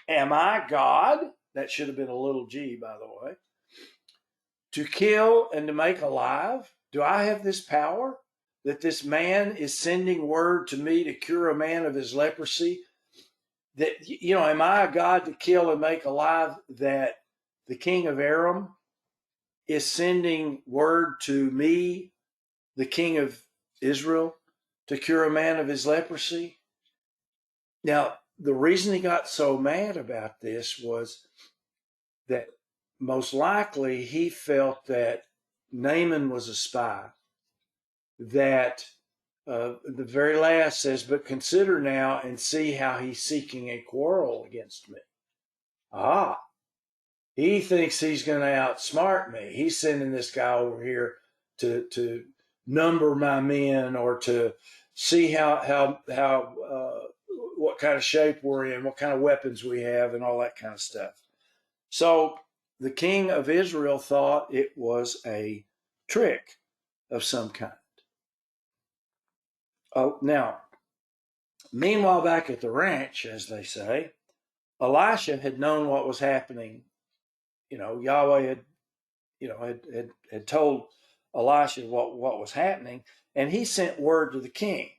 A: "Am I God?" That should have been a little g, by the way. "To kill and to make alive? Do I have this power? That this man is sending word to me to cure a man of his leprosy? That, am I a God to kill and make alive? That the king of Aram is sending word to me, the king of Israel, to cure a man of his leprosy?" Now, the reason he got so mad about this was that most likely he felt that Naaman was a spy. That the very last says, "But consider now and see how he's seeking a quarrel against me." He thinks he's going to outsmart me. He's sending this guy over here to number my men or to see how what kind of shape we're in, what kind of weapons we have, and all that kind of stuff. So the king of Israel thought it was a trick of some kind. Oh, now, meanwhile, back at the ranch, as they say, Elisha had known what was happening. Yahweh had told Elisha what was happening, and he sent word to the king.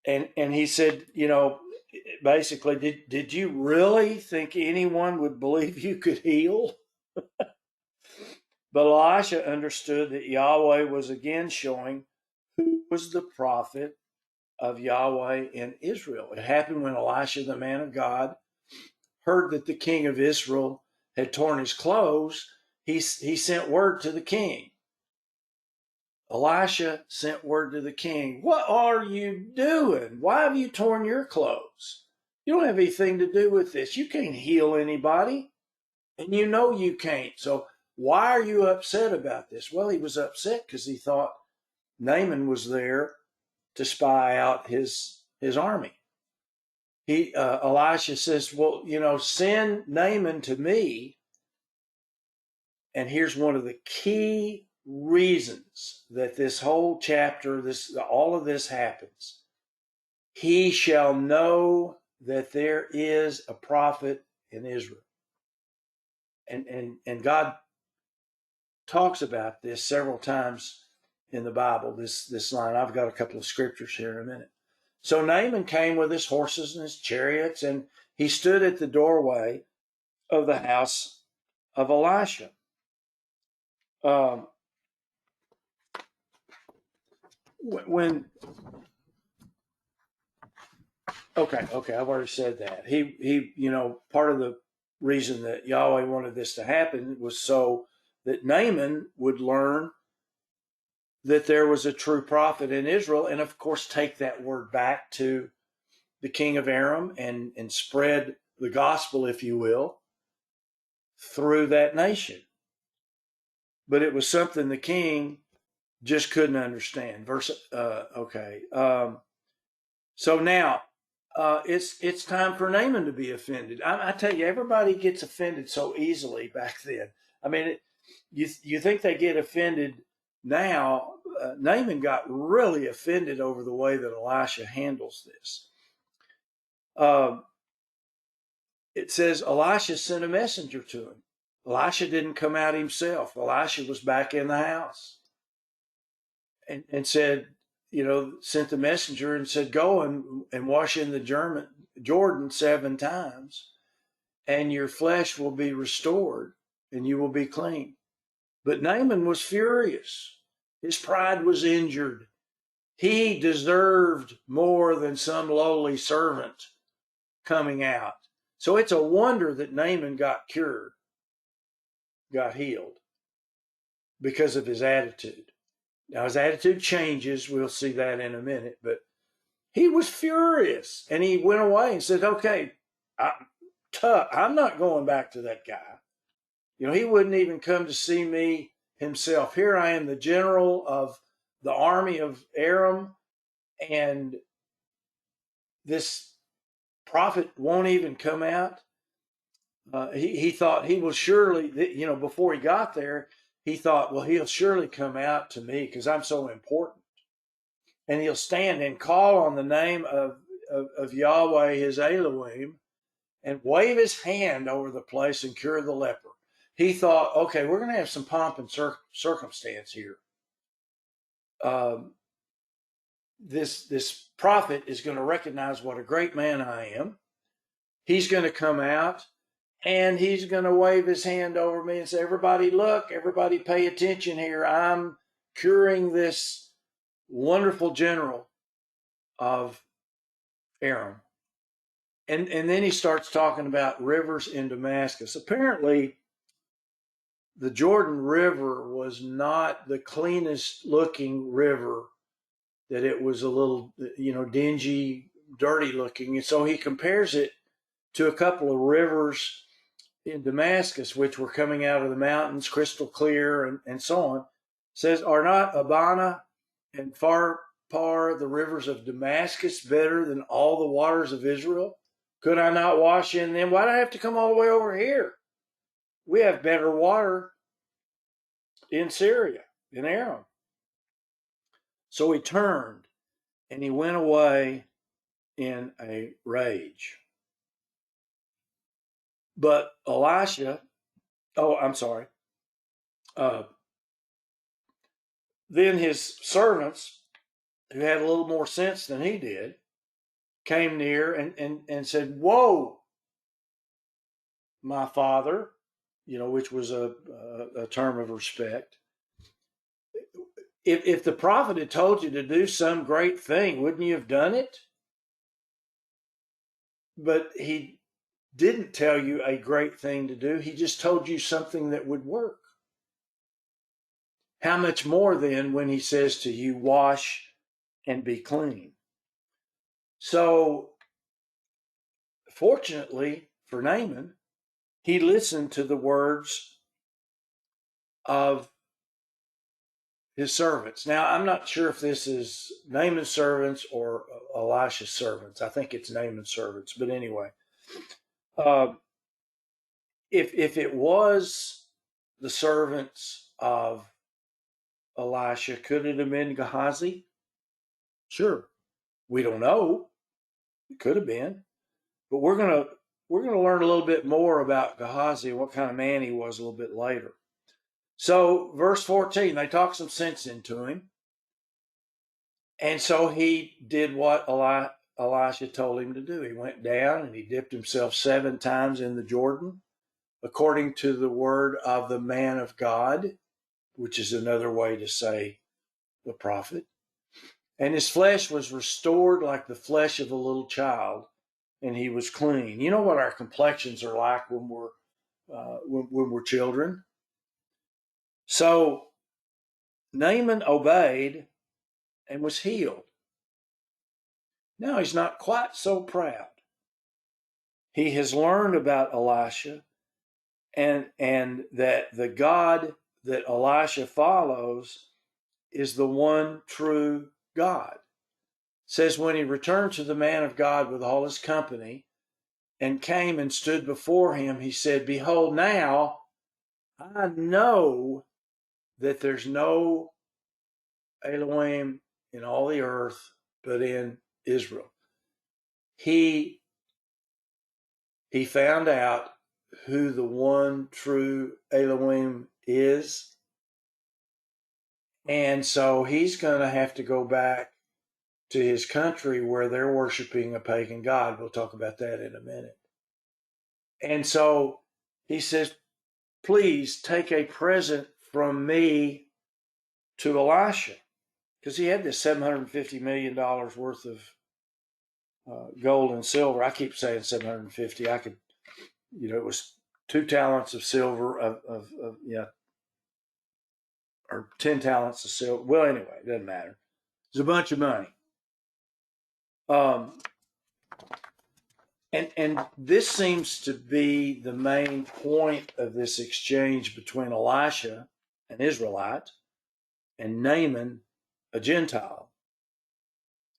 A: And he said, basically, did you really think anyone would believe you could heal? But Elisha understood that Yahweh was again showing who was the prophet of Yahweh in Israel. It happened when Elisha, the man of God, heard that the king of Israel had torn his clothes. He sent word to the king. Elisha sent word to the king. "What are you doing? Why have you torn your clothes? You don't have anything to do with this. You can't heal anybody. And you can't. So why are you upset about this?" Well, he was upset because he thought Naaman was there to spy out his army. Elisha says, "Well, send Naaman to me." And here's one of the key reasons that this whole chapter, all of this happens. He shall know that there is a prophet in Israel. And God talks about this several times in the Bible, this line. I've got a couple of scriptures here in a minute. So Naaman came with his horses and his chariots, and he stood at the doorway of the house of Elisha. Okay, I've already said that. He, part of the reason that Yahweh wanted this to happen was so that Naaman would learn that there was a true prophet in Israel, and of course take that word back to the king of Aram and spread the gospel, if you will, through that nation. But it was something the king just couldn't understand. So now it's time for Naaman to be offended. I tell you, everybody gets offended so easily back then. I mean, you think they get offended now? Naaman got really offended over the way that Elisha handles this. It says Elisha sent a messenger to him. Elisha didn't come out himself. Elisha was back in the house and said, sent the messenger and said, go and wash in the Jordan 7 times, and your flesh will be restored and you will be clean. But Naaman was furious. His pride was injured. He deserved more than some lowly servant coming out. So it's a wonder that Naaman got cured, got healed, because of his attitude. Now, his attitude changes. We'll see that in a minute. But he was furious, and he went away and said, okay, I'm not going back to that guy. He wouldn't even come to see me himself. Here I am, the general of the army of Aram, and this prophet won't even come out. He thought he will surely, before he got there, he thought, well, he'll surely come out to me because I'm so important. And he'll stand and call on the name of Yahweh, his Elohim, and wave his hand over the place and cure the leper. He thought, okay, we're going to have some pomp and circumstance here. This prophet is going to recognize what a great man I am. He's going to come out and he's going to wave his hand over me and say, everybody look, everybody pay attention here. I'm curing this wonderful general of Aram. And then he starts talking about rivers in Damascus. Apparently, the Jordan River was not the cleanest looking river, that it was a little, dingy, dirty looking. And so he compares it to a couple of rivers in Damascus, which were coming out of the mountains, crystal clear, and so on. Says, are not Abana and Pharpar, the rivers of Damascus, better than all the waters of Israel? Could I not wash in them? Why do I have to come all the way over here? We have better water in Syria, in Aram. So he turned and he went away in a rage. But Elisha, then his servants, who had a little more sense than he did, came near and said, whoa, my father, which was a term of respect. If the prophet had told you to do some great thing, wouldn't you have done it? But he didn't tell you a great thing to do. He just told you something that would work. How much more then when he says to you, wash and be clean? So, fortunately for Naaman, he listened to the words of his servants. Now, I'm not sure if this is Naaman's servants or Elisha's servants. I think it's Naaman's servants. But anyway, if it was the servants of Elisha? Could it have been Gehazi? Sure. We don't know. It could have been. But we're gonna learn a little bit more about Gehazi and what kind of man he was a little bit later. So verse 14, they talk some sense into him. And so he did what Elisha told him to do. He went down and he dipped himself 7 times in the Jordan, according to the word of the man of God, which is another way to say the prophet. And his flesh was restored like the flesh of a little child, and he was clean. You know what our complexions are like when we're children. So Naaman obeyed and was healed. Now he's not quite so proud. He has learned about Elisha and that the God that Elisha follows is the one true God. It says when he returned to the man of God with all his company and came and stood before him, he said, "Behold, now I know that there's no Elohim in all the earth but in Israel." He found out who the one true Elohim is. And so he's going to have to go back to his country where they're worshiping a pagan god. We'll talk about that in a minute. And so he says, "Please take a present from me to Elisha," because he had this $750 million worth of gold and silver. I keep saying 750. I could, it was 2 talents of silver or 10 talents of silver. Well, anyway, it doesn't matter. It's a bunch of money. And this seems to be the main point of this exchange between Elisha, an Israelite, and Naaman, a Gentile.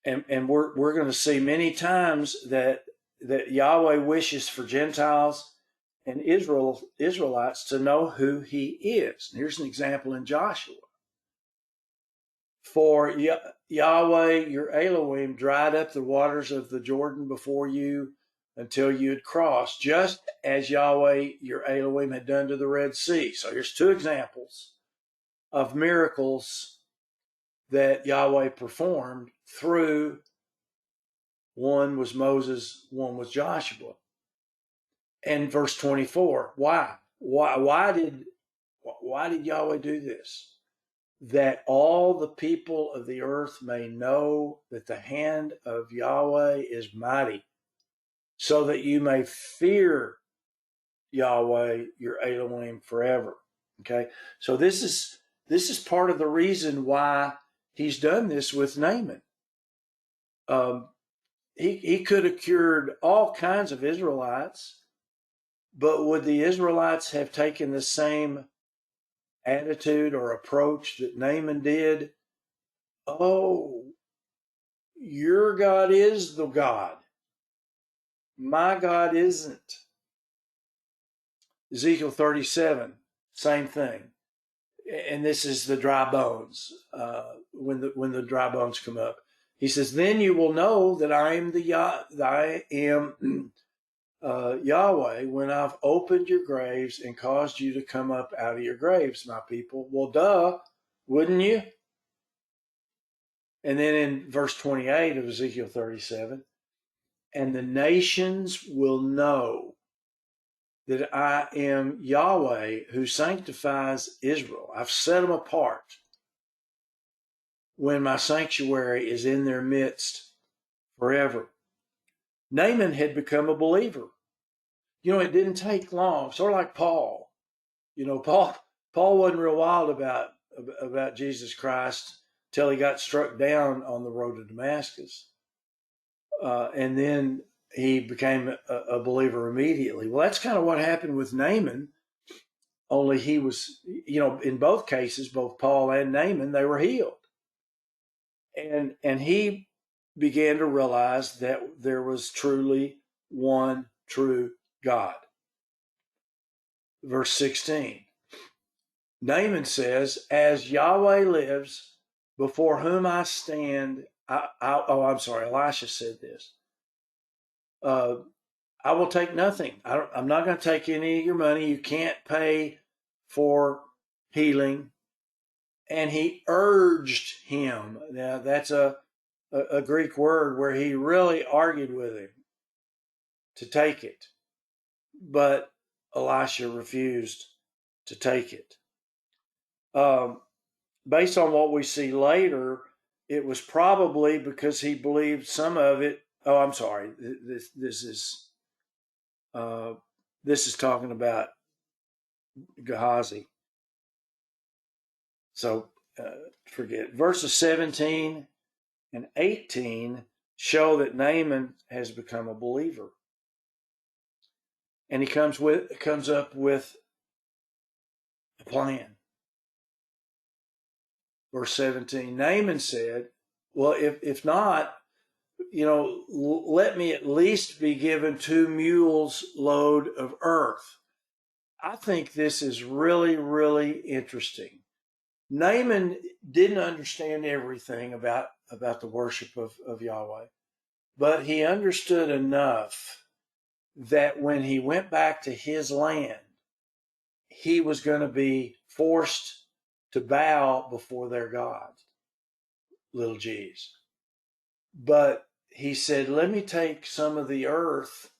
A: And we're going to see many times that Yahweh wishes for Gentiles and Israelites to know who he is. And here's an example in Joshua. For Yahweh, your Elohim, dried up the waters of the Jordan before you until you had crossed, just as Yahweh, your Elohim, had done to the Red Sea. So here's 2 examples of miracles that Yahweh performed through. One was Moses, one was Joshua. And verse 24, why did Yahweh do this? That all the people of the earth may know that the hand of Yahweh is mighty, so that you may fear Yahweh, your Elohim, forever. Okay, so this is part of the reason why he's done this with Naaman. He could have cured all kinds of Israelites, but would the Israelites have taken the same attitude or approach that Naaman did? Oh, your God is the God. My God isn't. Ezekiel 37, same thing. And this is the dry bones, when the dry bones come up. He says, "Then you will know that I am Yahweh, when I've opened your graves and caused you to come up out of your graves, my people." Well, duh, wouldn't you? And then in verse 28 of Ezekiel 37, "And the nations will know that I am Yahweh who sanctifies Israel. I've set them apart when my sanctuary is in their midst forever." Naaman had become a believer. It didn't take long, sort of like Paul. Paul wasn't real wild about Jesus Christ till he got struck down on the road to Damascus. And then he became a believer immediately. Well, that's kind of what happened with Naaman, only he was, in both cases, both Paul and Naaman, they were healed. And he began to realize that there was truly one true God. Verse 16, Naaman says, as Yahweh lives, before whom I stand, Elisha said this. I will take nothing. I'm not going to take any of your money. You can't pay for healing. And he urged him. Now, that's a Greek word where he really argued with him to take it. But Elisha refused to take it. Based on what we see later, it was probably because he believed some of it. Oh, I'm sorry. This is talking about Gehazi. So forget. Verses 17 and 18 show that Naaman has become a believer. And he comes up with a plan. Verse 17, Naaman said, well, if not, let me at least be given 2 mules load of earth. I think this is really, really interesting. Naaman didn't understand everything about the worship of Yahweh, but he understood enough that when he went back to his land, he was going to be forced to bow before their God, little g's. But he said, let me take some of the earth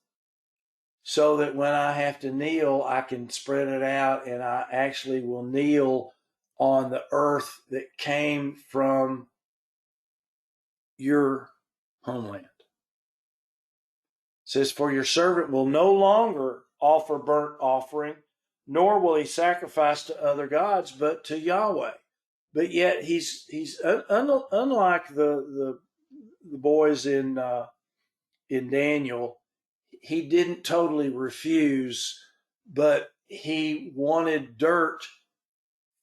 A: so that when I have to kneel, I can spread it out and I actually will kneel on the earth that came from your homeland. It says, for your servant will no longer offer burnt offering, nor will he sacrifice to other gods, but to Yahweh. But yet he's unlike the boys in Daniel. He didn't totally refuse, but he wanted dirt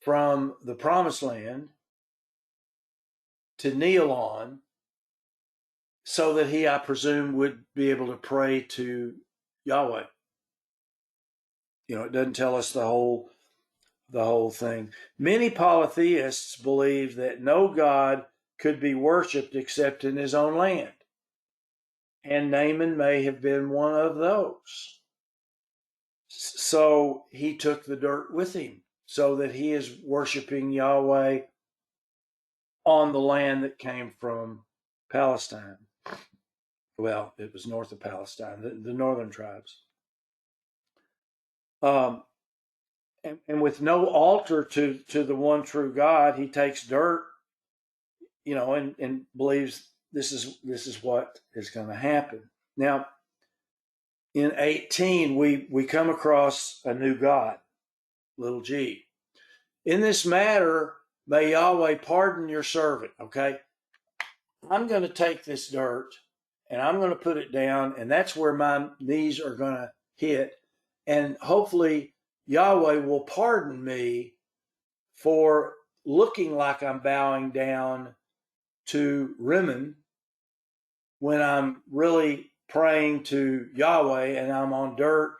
A: from the promised land to kneel on so that he, I presume, would be able to pray to Yahweh. It doesn't tell us the whole thing. Many polytheists believe that no God could be worshipped except in his own land. And Naaman may have been one of those. So he took the dirt with him so that he is worshiping Yahweh on the land that came from Palestine. Well, it was north of Palestine, the northern tribes. And with no altar to the one true God, he takes dirt, and believes this is what is going to happen. Now, in 18, we come across a new God, little g. In this matter, may Yahweh pardon your servant. Okay, I'm going to take this dirt and I'm going to put it down, and that's where my knees are going to hit, and hopefully Yahweh will pardon me for looking like I'm bowing down to Rimmon when I'm really praying to Yahweh and I'm on dirt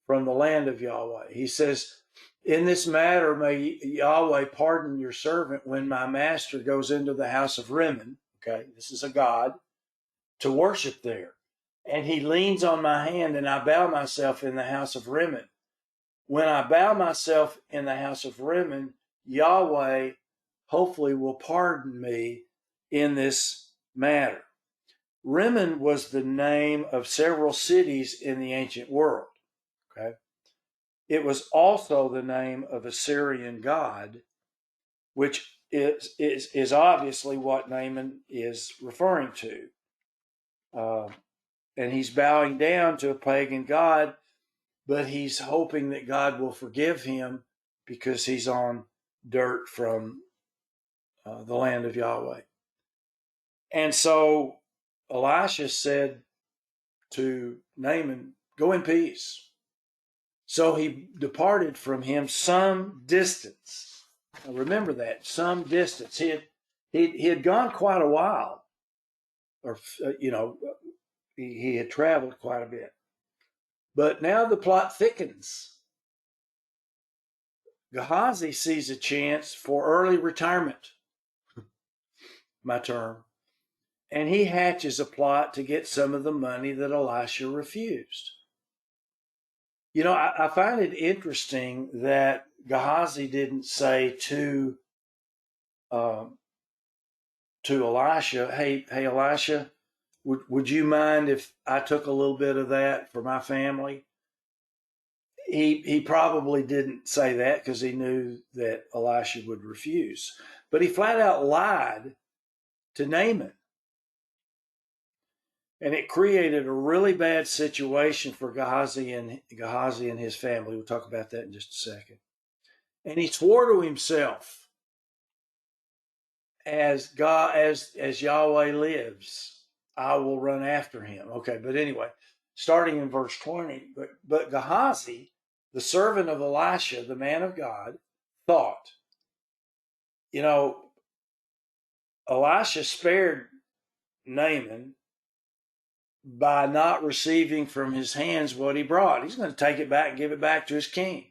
A: from the land of Yahweh. He says, in this matter, may Yahweh pardon your servant when my master goes into the house of Rimmon. Okay, this is a God, to worship there. And he leans on my hand and I bow myself in the house of Rimmon. When I bow myself in the house of Rimmon, Yahweh hopefully will pardon me in this matter. Rimmon was the name of several cities in the ancient world. Okay, it was also the name of a Syrian god, which is obviously what Naaman is referring to. And he's bowing down to a pagan god, but he's hoping that God will forgive him because he's on dirt from the land of Yahweh. And so Elisha said to Naaman, go in peace. So he departed from him some distance. Now remember that, some distance. He had gone quite a while, or he had traveled quite a bit. But now the plot thickens. Gehazi sees a chance for early retirement, my term, and he hatches a plot to get some of the money that Elisha refused. You know, I find it interesting that Gehazi didn't say to Elisha, hey, Elisha, would you mind if I took a little bit of that for my family? He probably didn't say that because he knew that Elisha would refuse. But he flat out lied to Naaman. And it created a really bad situation for Gehazi and his family. We'll talk about that in just a second. And he swore to himself, as God, as Yahweh lives, I will run after him. Okay, but anyway, starting in verse 20, but Gehazi, the servant of Elisha, the man of God, thought, you know, Elisha spared Naaman by not receiving from his hands what he brought. He's going to take it back and give it back to his king.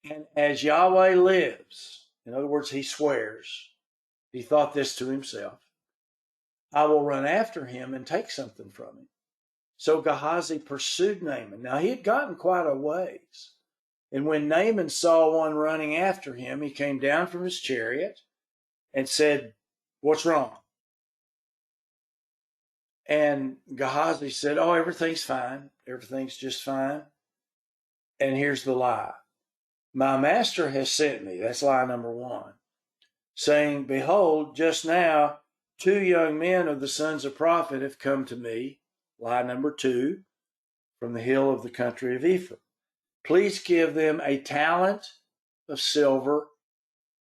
A: And as Yahweh lives, in other words, he swears, he thought this to himself, I will run after him and take something from him. So Gehazi pursued Naaman. Now he had gotten quite a ways. And when Naaman saw one running after him, he came down from his chariot and said, what's wrong? And Gehazi said, oh, everything's fine. Everything's just fine. And here's the lie. My master has sent me. That's lie number one. Saying, behold, just now, 2 young men of the sons of prophet have come to me. Lie number two, from the hill of the country of Ephraim. Please give them a talent of silver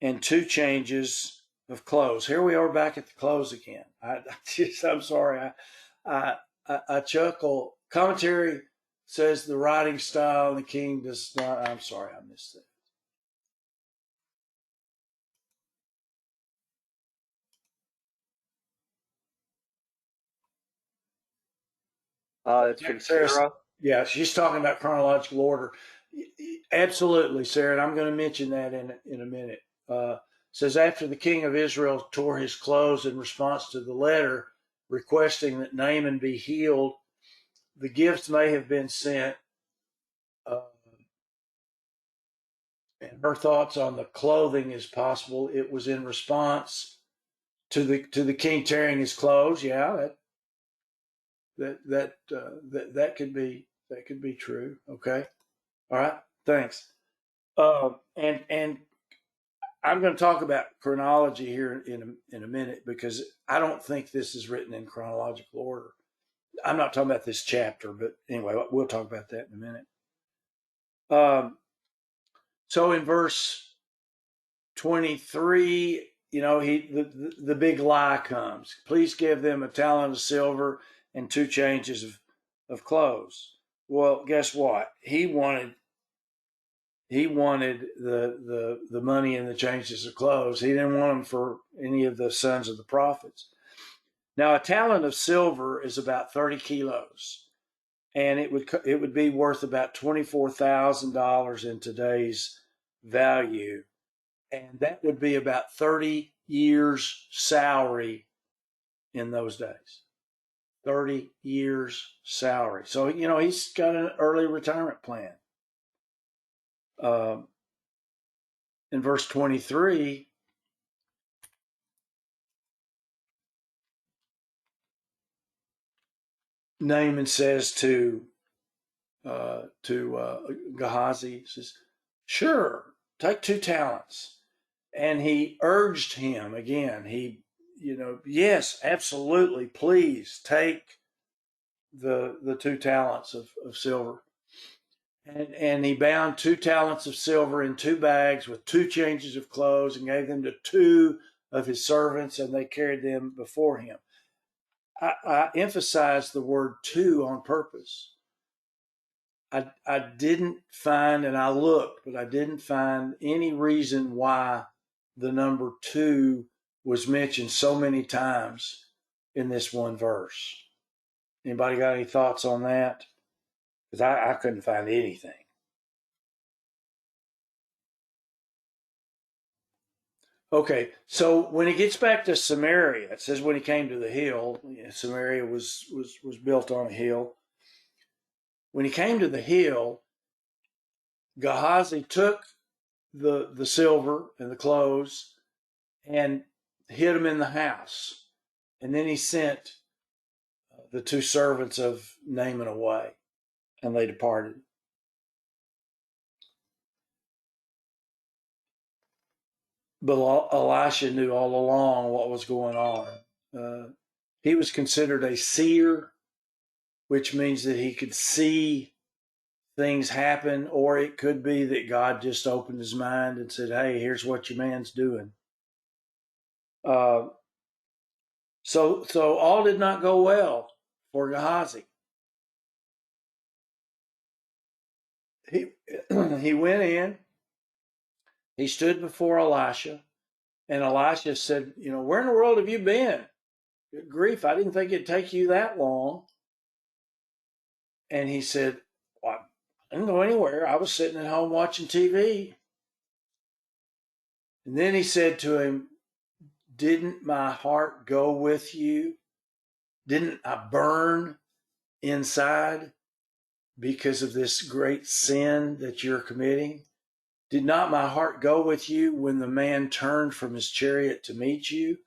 A: and 2 changes of clothes. Here we are back at the clothes again. I'm sorry. I chuckle. Commentary says the writing style in the king does not. I'm sorry, I missed that.
B: It's from Sarah.
A: Yeah, she's talking about chronological order. Absolutely, Sarah, and I'm going to mention that in a minute. Says after the king of Israel tore his clothes in response to the letter requesting that Naaman be healed, the gifts may have been sent. And her thoughts on the clothing is possible. It was in response to the king tearing his clothes. Yeah, that could be true. Okay, all right. Thanks. And I'm going to talk about chronology here in a minute because I don't think this is written in chronological order. I'm not talking about this chapter, but anyway, we'll talk about that in a minute. So in verse 23, you know, the big lie comes. Please give them a talent of silver and 2 changes of clothes. Well, guess what? He wanted the money and the changes of clothes. He didn't want them for any of the sons of the prophets. Now, a talent of silver is about 30 kilos, and it would be worth about $24,000 in today's value, and that would be about 30 years' salary in those days. 30 years' salary. So, you know, he's got an early retirement plan. In verse 23, Naaman says to Gehazi, says, "Sure, take 2 talents." And he urged him again. Yes, absolutely, please take the 2 talents of silver. And he bound 2 talents of silver in 2 bags with 2 changes of clothes and gave them to 2 of his servants, and they carried them before him. I emphasize the word 2 on purpose. I didn't find, and I looked, but I didn't find any reason why the number 2 was mentioned so many times in this one verse. Anybody got any thoughts on that? Because I couldn't find anything. Okay, so when he gets back to Samaria, it says when he came to the hill, Samaria was built on a hill. When he came to the hill, Gehazi took the silver and the clothes and hid them in the house. And then he sent the two servants of Naaman away, and they departed. But Elisha knew all along what was going on. He was considered a seer, which means that he could see things happen, or it could be that God just opened his mind and said, "Hey, here's what your man's doing." So all did not go well for Gehazi. He he went in, he stood before Elisha, and Elisha said, "Where in the world have you been? Good grief, I didn't think it'd take you that long." And he said, "Well, I didn't go anywhere. I was sitting at home watching TV." And then he said to him, "Didn't my heart go with you? Didn't I burn inside because of this great sin that you're committing? Did not my heart go with you when the man turned from his chariot to meet you?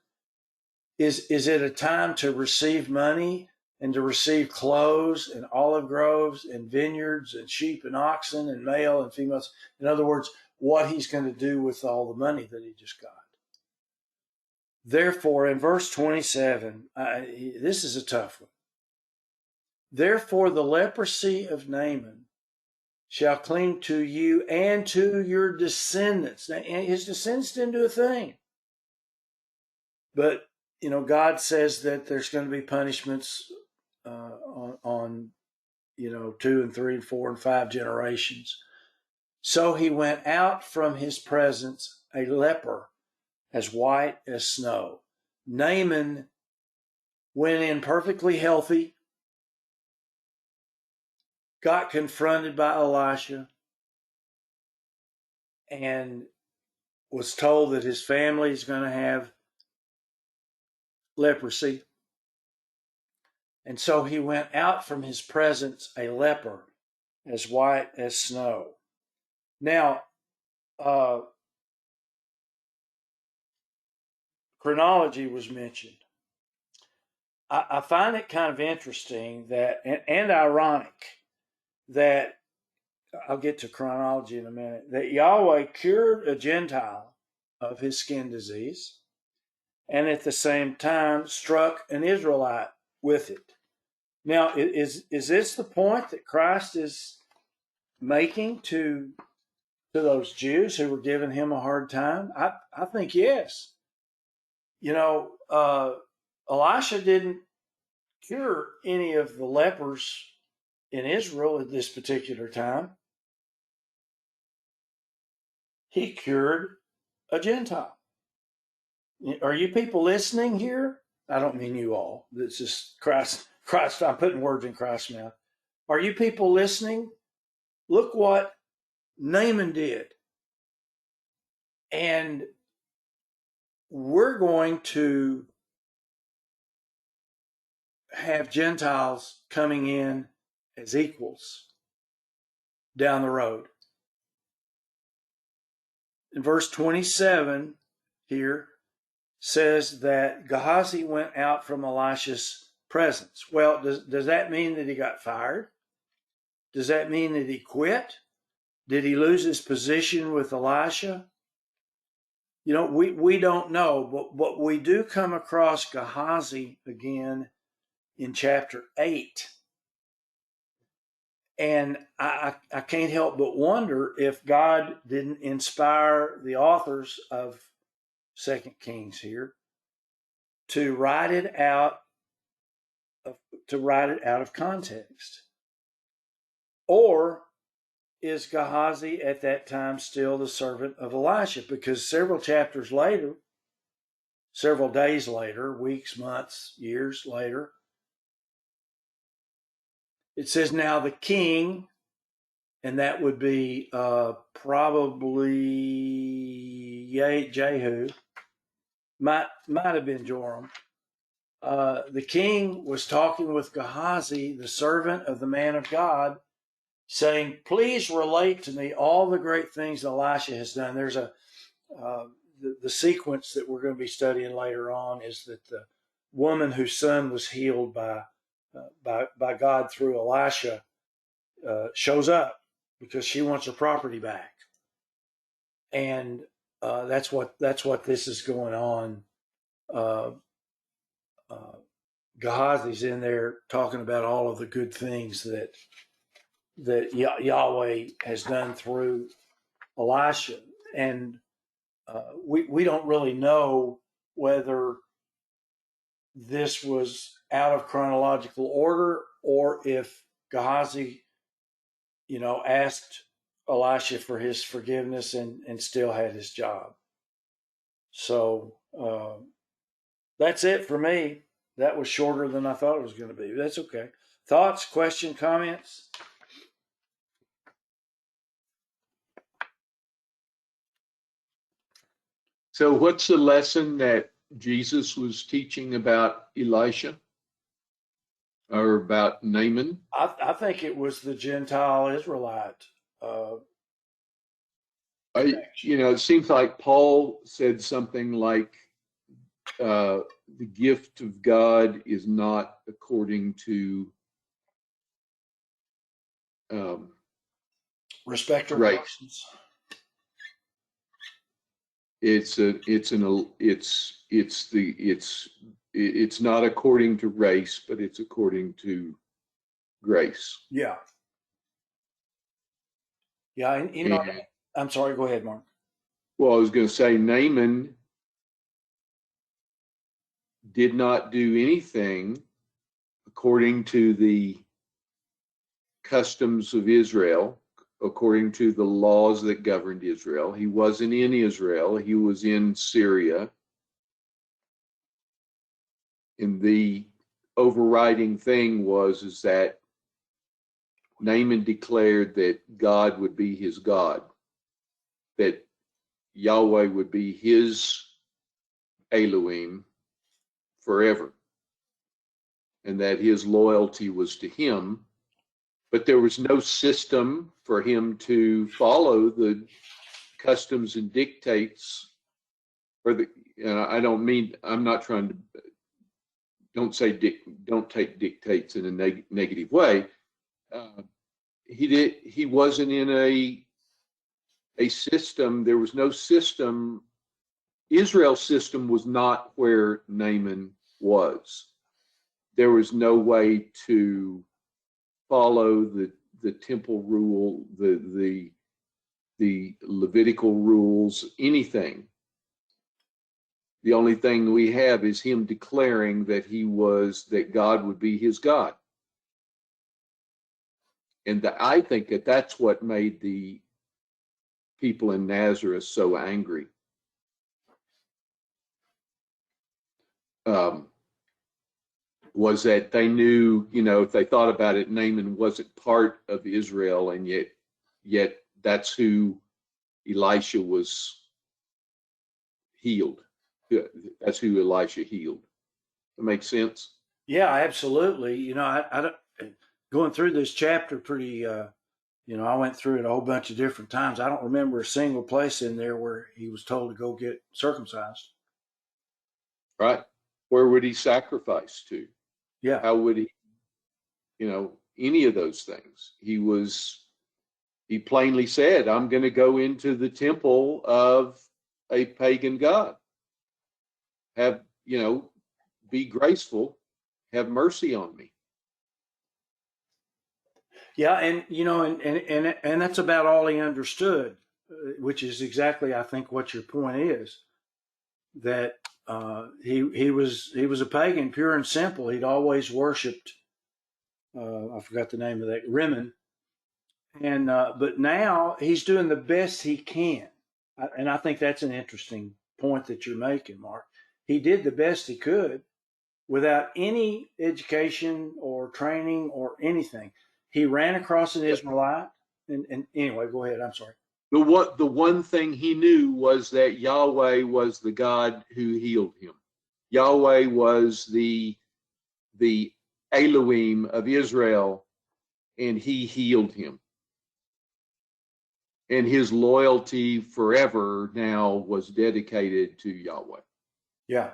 A: Is it a time to receive money and to receive clothes and olive groves and vineyards and sheep and oxen and male and females?" In other words, what he's going to do with all the money that he just got. Therefore, in verse 27, this is a tough one. Therefore, the leprosy of Naaman shall cling to you and to your descendants. Now, his descendants didn't do a thing. But, God says that there's going to be punishments on 2 and 3 and 4 and 5 generations. So he went out from his presence a leper as white as snow. Naaman went in perfectly healthy, got confronted by Elisha, and was told that his family is going to have leprosy. And so he went out from his presence a leper as white as snow. Now, chronology was mentioned. I find it kind of interesting that, and ironic, that I'll get to chronology in a minute, that Yahweh cured a Gentile of his skin disease and at the same time struck an Israelite with it. Now, is this the point that Christ is making to those Jews who were giving him a hard time? I think yes. Elisha didn't cure any of the lepers in Israel at this particular time. He cured a Gentile. Are you people listening here? I don't mean you all. It's just Christ. I'm putting words in Christ's mouth. Are you people listening? Look what Naaman did. And we're going to have Gentiles coming in as equals down the road. In verse 27 here says that Gehazi went out from Elisha's presence. Well, does that mean that he got fired? Does that mean that he quit? Did he lose his position with Elisha? We don't know, but we do come across Gehazi again in chapter 8. And I can't help but wonder if God didn't inspire the authors of 2 Kings here to write it out of context. Or is Gehazi at that time still the servant of Elisha? Because several chapters later, several days later, weeks, months, years later, it says, now the king, and that would be probably Jehu, might have been Joram. The king was talking with Gehazi, the servant of the man of God, saying, "Please relate to me all the great things Elisha has done." There's the sequence that we're going to be studying later on is that the woman whose son was healed by God through Elisha shows up because she wants her property back, and that's what this is going on. Gehazi's in there talking about all of the good things that Yahweh has done through Elisha, and we don't really know whether this was out of chronological order or if Gehazi, asked Elisha for his forgiveness and still had his job. So that's it for me. That was shorter than I thought it was going to be. That's okay. Thoughts, questions, comments?
C: So what's the lesson that Jesus was teaching about Elisha or about Naaman?
A: I think it was the Gentile Israelite.
C: It seems like Paul said something like, the gift of God is not according to
A: Respect of
C: right.
A: persons.
C: It's not according to race, but it's according to grace.
A: Yeah. Yeah, and I'm sorry, go ahead, Mark.
C: Well, I was going to say Naaman did not do anything according to the customs of Israel, according to the laws that governed Israel. He wasn't in Israel, he was in Syria. And the overriding thing is that Naaman declared that God would be his God, that Yahweh would be his Elohim forever, and that his loyalty was to him. But there was no system for him to follow the customs and dictates, I'm not trying to, don't take dictates in a negative way. He wasn't in a system. There was no system. Israel's system was not where Naaman was. There was no way to follow the temple rule, the Levitical rules, anything. The only thing we have is him declaring that God would be his God. And I think that's what made the people in Nazareth so angry. Was that they knew, if they thought about it, Naaman wasn't part of Israel, and yet that's who Elisha was healed. That's who Elisha healed. That makes sense?
A: Yeah, absolutely. I going through this chapter pretty, I went through it a whole bunch of different times. I don't remember a single place in there where he was told to go get circumcised.
C: Right. Where would he sacrifice to?
A: Yeah.
C: How would he, any of those things? He plainly said, I'm going to go into the temple of a pagan god. Be graceful, have mercy on me.
A: Yeah, and that's about all he understood, which is exactly, I think, what your point is. That he was a pagan, pure and simple. He'd always worshipped. I forgot the name of that, Rimmon. And but now he's doing the best he can, and I think that's an interesting point that you're making, Mark. He did the best he could without any education or training or anything. He ran across an Israelite, and anyway, go ahead. I'm sorry.
C: The one thing he knew was that Yahweh was the God who healed him. Yahweh was the Elohim of Israel, and he healed him. And his loyalty forever now was dedicated to Yahweh.
A: Yeah.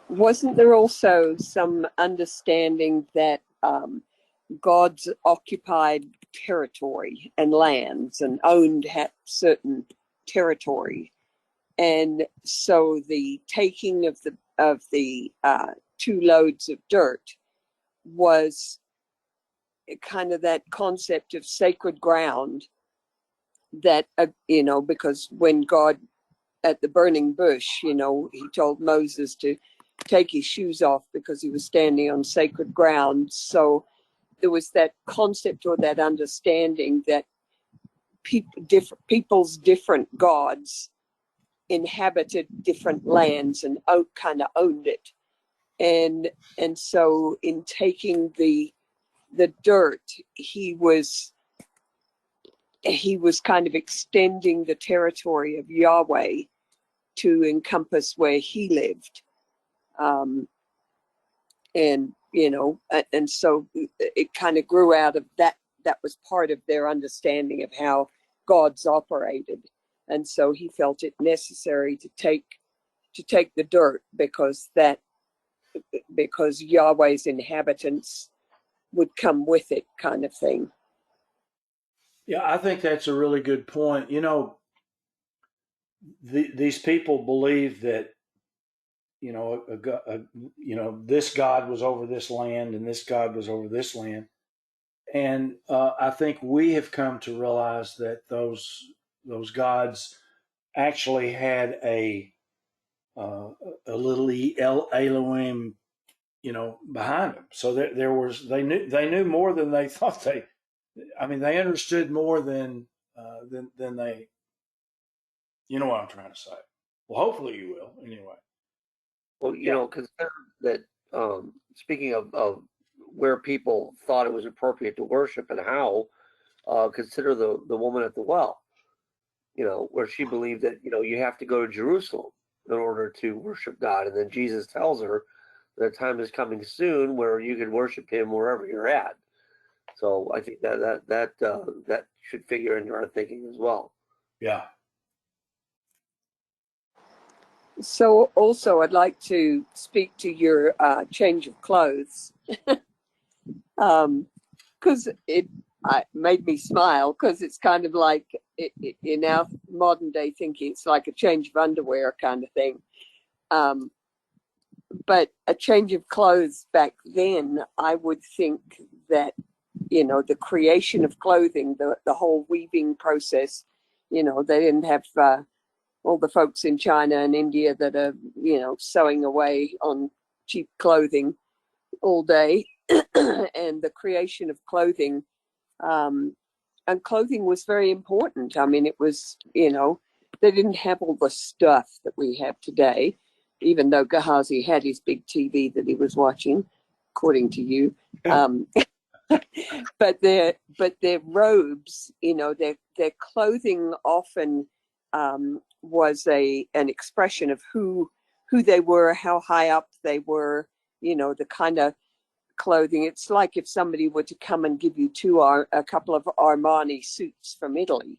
G: Wasn't there also some understanding that God's occupied territory and lands and owned certain territory, and so the taking of the 2 loads of dirt was kind of that concept of sacred ground that because when God at the burning bush, he told Moses to take his shoes off because he was standing on sacred ground. So there was that concept or that understanding that people's different gods inhabited different lands and kind of owned it. And so in taking the dirt, he was kind of extending the territory of Yahweh to encompass where he lived. And so it kind of grew out of that. That was part of their understanding of how gods operated. And so he felt it necessary to take the dirt because Yahweh's inhabitants would come with it, kind of thing.
A: Yeah, I think that's a really good point. These people believe that this God was over this land and this God was over this land, and I think we have come to realize that those gods actually had a little Elohim, behind them. So they knew more than they thought they. I mean, they understood more than they. You know what I'm trying to say. Well, hopefully you will. Anyway.
B: Well, consider that. Speaking of where people thought it was appropriate to worship and how, consider the woman at the well. Where she believed that you have to go to Jerusalem in order to worship God, and then Jesus tells her that time is coming soon where you can worship Him wherever you're at. So I think that should figure into our thinking as well.
A: Yeah.
G: So also I'd like to speak to your change of clothes, because it made me smile, because it's kind of like in our modern day thinking, it's like a change of underwear kind of thing. But a change of clothes back then, I would think that, the creation of clothing, the whole weaving process, they didn't have all the folks in China and India that are, sewing away on cheap clothing all day. And the creation of clothing, and clothing was very important. I mean, it was, they didn't have all the stuff that we have today, even though Gehazi had his big TV that he was watching, according to you. But their robes, their clothing often was an expression of who they were, how high up they were, the kind of clothing. It's like if somebody were to come and give you a couple of Armani suits from Italy,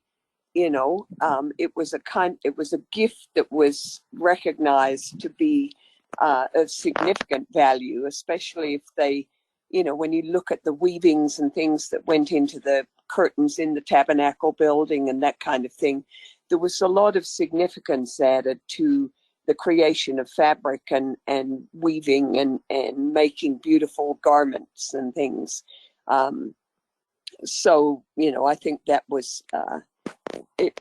G: it was a gift that was recognized to be of significant value, especially if they, when you look at the weavings and things that went into the curtains in the tabernacle building and that kind of thing, there was a lot of significance added to the creation of fabric and weaving and making beautiful garments and things. So, I think that was,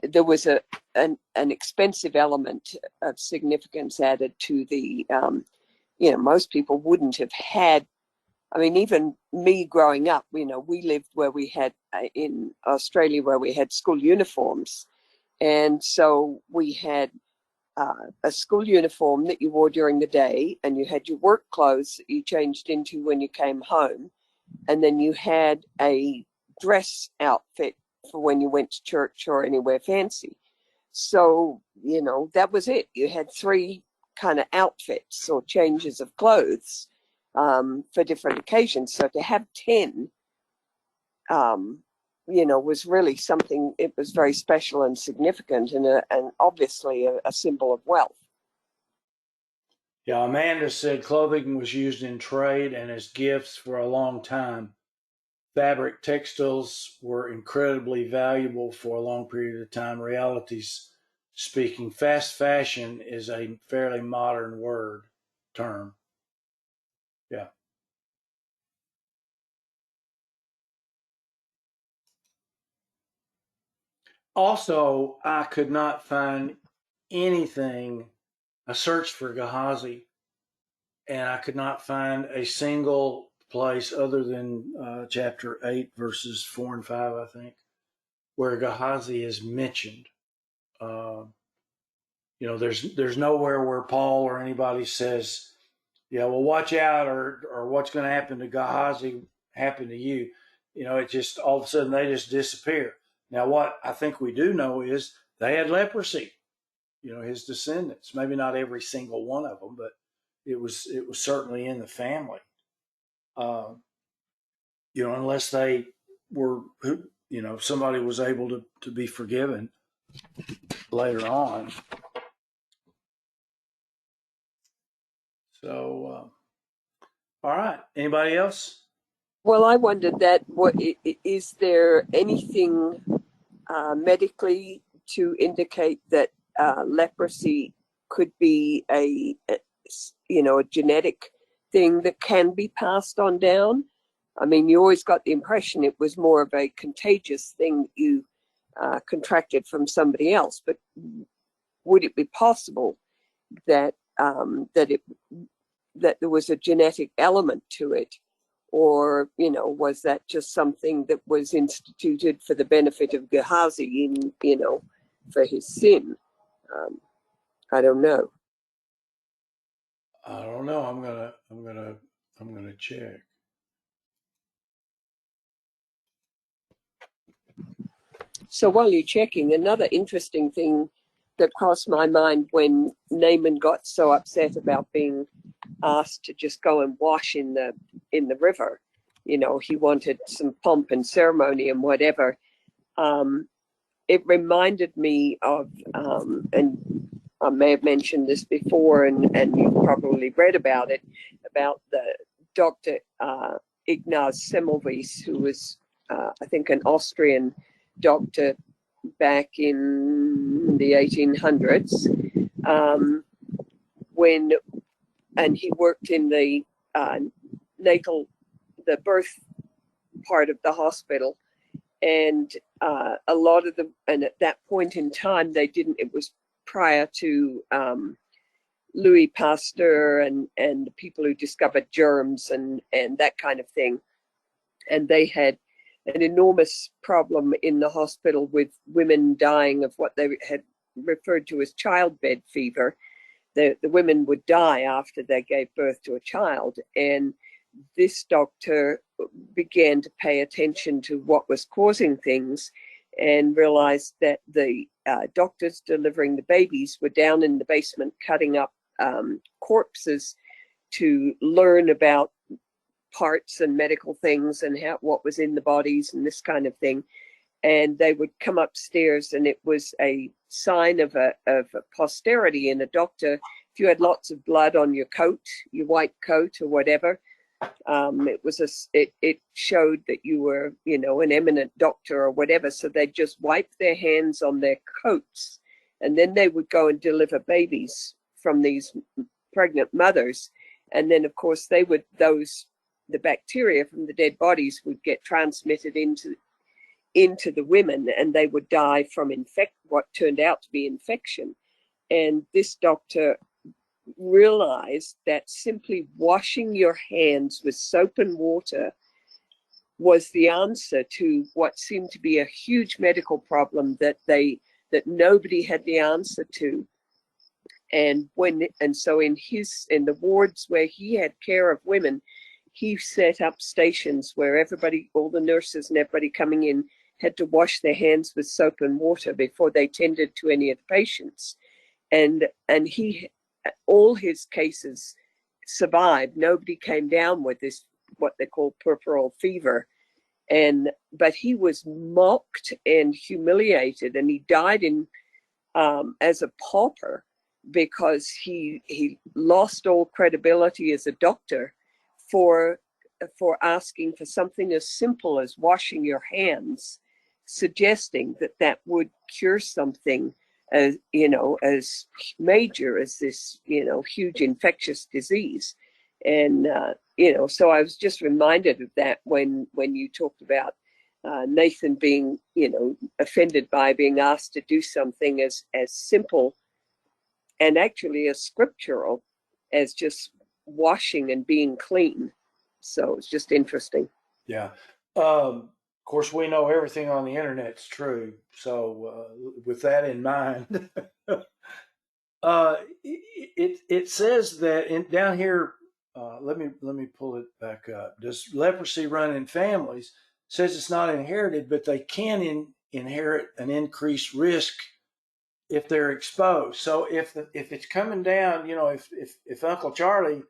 G: there was an expensive element of significance added to the, most people wouldn't have had. I mean, even me growing up, we lived where we had, in Australia, where we had school uniforms. And so we had a school uniform that you wore during the day, and you had your work clothes that you changed into when you came home. And then you had a dress outfit for when you went to church or anywhere fancy. So, you know, that was it. You had 3 kind of outfits or changes of clothes for different occasions. So to have 10, you know, was really something. It was very special and significant, and obviously a symbol of wealth.
A: Yeah, Amanda said clothing was used in trade and as gifts for a long time. Fabric textiles were incredibly valuable for a long period of time. Realities speaking, fast fashion is a fairly modern term. Yeah. Also, I could not find anything. I searched for Gehazi, and I could not find a single place other than chapter 8, verses 4 and 5, I think, where Gehazi is mentioned. Uh, you know, there's nowhere where Paul or anybody says, yeah, well, watch out, or what's going to happen to Gehazi happen to you. You know, it just all of a sudden they just disappear. Now, what I think we do know is they had leprosy. You know, his descendants. Maybe not every single one of them, but it was certainly in the family. You know, unless they were, you know, somebody was able to be forgiven later on. So, all right. Anybody else?
G: Well, I wondered that. Is there anything medically to indicate that leprosy could be a genetic thing that can be passed on down? I mean, you always got the impression it was more of a contagious thing you contracted from somebody else. But would it be possible that that there was a genetic element to it? Or, you know, was that just something that was instituted for the benefit of Gehazi, for his sin? I don't know.
A: I don't know. I'm gonna check.
G: So while you're checking, another interesting thing that crossed my mind when Naaman got so upset about being asked to just go and wash in the river, you know, he wanted some pomp and ceremony and whatever. It reminded me of, and I may have mentioned this before, and you've probably read about it, about the Dr. Ignaz Semmelweis, who was, I think, an Austrian doctor back in the 1800s, and he worked in the the birth part of the hospital, and a lot of them, and at that point in time, it was prior to Louis Pasteur and the people who discovered germs and that kind of thing. And they had an enormous problem in the hospital with women dying of what they had referred to as childbed fever. The women would die after they gave birth to a child. And this doctor began to pay attention to what was causing things and realized that the doctors delivering the babies were down in the basement cutting up corpses to learn about parts and medical things and what was in the bodies and this kind of thing. And they would come upstairs, and it was a sign of a posterity in a doctor. If you had lots of blood on your coat, your white coat or whatever, it showed that you were, you know, an eminent doctor or whatever. So they'd just wipe their hands on their coats, and then they would go and deliver babies from these pregnant mothers. And then, of course, the bacteria from the dead bodies would get transmitted into the women, and they would die from what turned out to be infection. And this doctor realized that simply washing your hands with soap and water was the answer to what seemed to be a huge medical problem that nobody had the answer to. And so in the wards where he had care of women, he set up stations where all the nurses and everybody coming in, had to wash their hands with soap and water before they tended to any of the patients. And he, all his cases survived. Nobody came down with this, what they call puerperal fever. But he was mocked and humiliated, and he died as a pauper because he lost all credibility as a doctor for asking for something as simple as washing your hands, suggesting that would cure something as major as this huge infectious disease. And so I was just reminded of that when you talked about Nathan being offended by being asked to do something as simple and actually as scriptural as just washing and being clean. So it's just interesting.
A: Yeah. Of course, we know everything on the internet's true. So with that in mind, it says that down here. Let me pull it back up. Does leprosy run in families? It says it's not inherited, but they can inherit an increased risk if they're exposed. So if it's coming down, if Uncle Charlie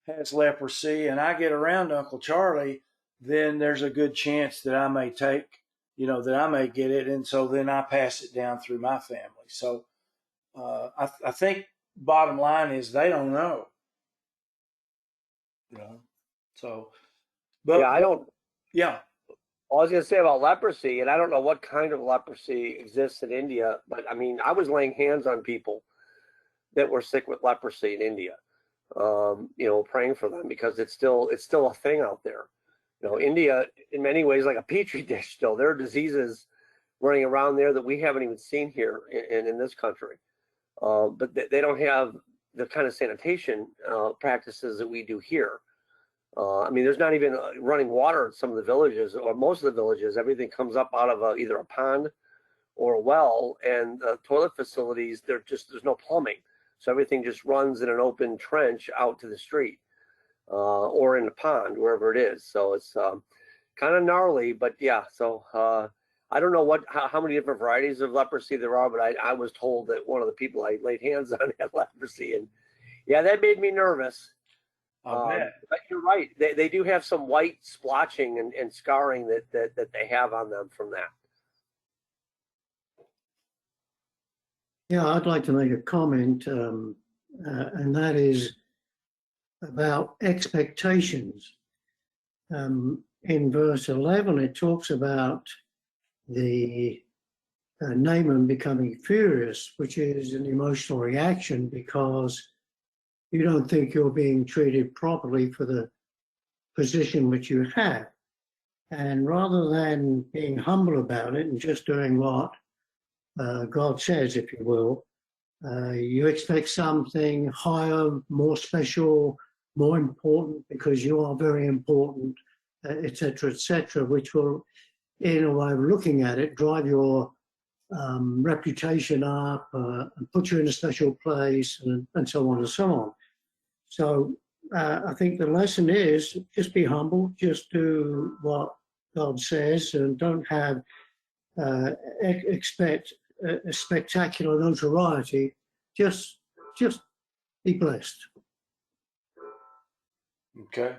A: has leprosy and I get around Uncle Charlie, then there's a good chance that I may that I may get it, and so then I pass it down through my family. So I think bottom line is they don't know. So, but
B: Yeah, I don't.
A: Yeah.
B: I was going to say about leprosy, and I don't know what kind of leprosy exists in India, but I mean, I was laying hands on people that were sick with leprosy in India, praying for them because it's still a thing out there. India, in many ways, like a petri dish still. There are diseases running around there that we haven't even seen here in this country. But they don't have the kind of sanitation practices that we do here. I mean, there's not even running water in some of the villages, or most of the villages. Everything comes up out of either a pond or a well, and the toilet facilities, there's no plumbing. So everything just runs in an open trench out to the street or in the pond, wherever it is. So it's kind of gnarly, but yeah. So I don't know how many different varieties of leprosy there are, but I was told that one of the people I laid hands on had leprosy, and yeah, that made me nervous. But you're right. They do have some white splotching and scarring that they have on them from that.
H: Yeah, I'd like to make a comment, and that is about expectations. In verse 11, it talks about the Naaman becoming furious, which is an emotional reaction because you don't think you're being treated properly for the position which you have. And rather than being humble about it and just doing what God says, if you will, you expect something higher, more special, more important because you are very important, etc., which will, in a way of looking at it, drive your reputation up and put you in a special place and so on and so on. So I think the lesson is just be humble, just do what God says, and don't have expect a spectacular notoriety. Just be blessed.
A: Okay.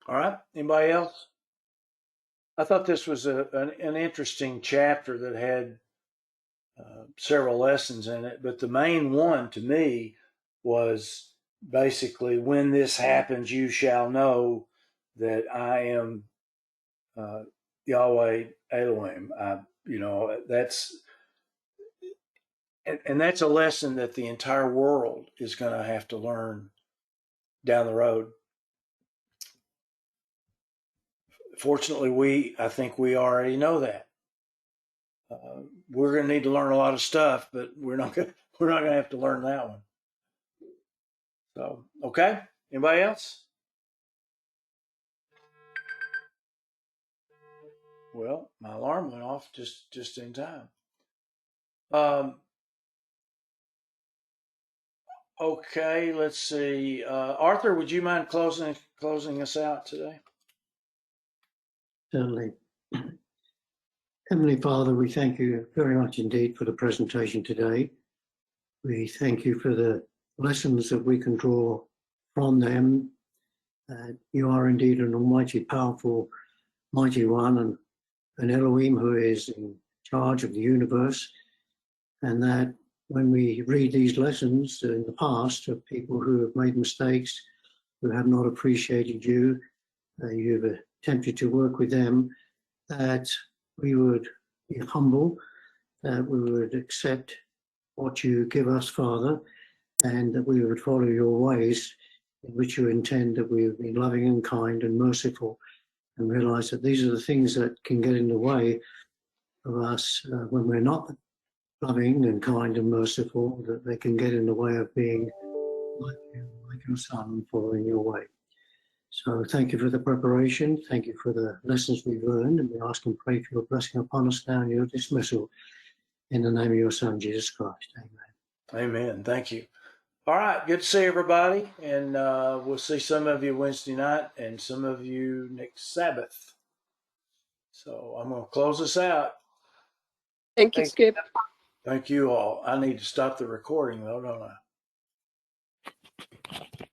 A: All right. Anybody else? I thought this was an interesting chapter that had several lessons in it, but the main one to me was basically, when this happens, you shall know that I am Yahweh Elohim. That's and that's a lesson that the entire world is going to have to learn down the road. Fortunately, I think we already know that. We're going to need to learn a lot of stuff, but we're not going to have to learn that one. So, okay. Anybody else? Well, my alarm went off just in time. Okay, let's see. Arthur, would you mind closing us out today?
H: Certainly. Heavenly Father, we thank you very much indeed for the presentation today. We thank you for the lessons that we can draw from them. You are indeed an almighty, powerful, mighty one, and an Elohim who is in charge of the universe, and that when we read these lessons in the past of people who have made mistakes, who have not appreciated you, you've attempted to work with them, that we would be humble, that we would accept what you give us, Father, and that we would follow your ways in which you intend that we would be loving and kind and merciful, and realize that these are the things that can get in the way of us when we're not loving and kind and merciful, that they can get in the way of being like you, like your son, following your way. So thank you for the preparation. Thank you for the lessons we've learned, and we ask and pray for your blessing upon us now and your dismissal. In the name of your son, Jesus Christ. Amen.
A: Amen. Thank you. All right. Good to see everybody. And we'll see some of you Wednesday night and some of you next Sabbath. So I'm going to close this out.
G: Thank you, Skip.
A: Thank you all. I need to stop the recording though, don't I?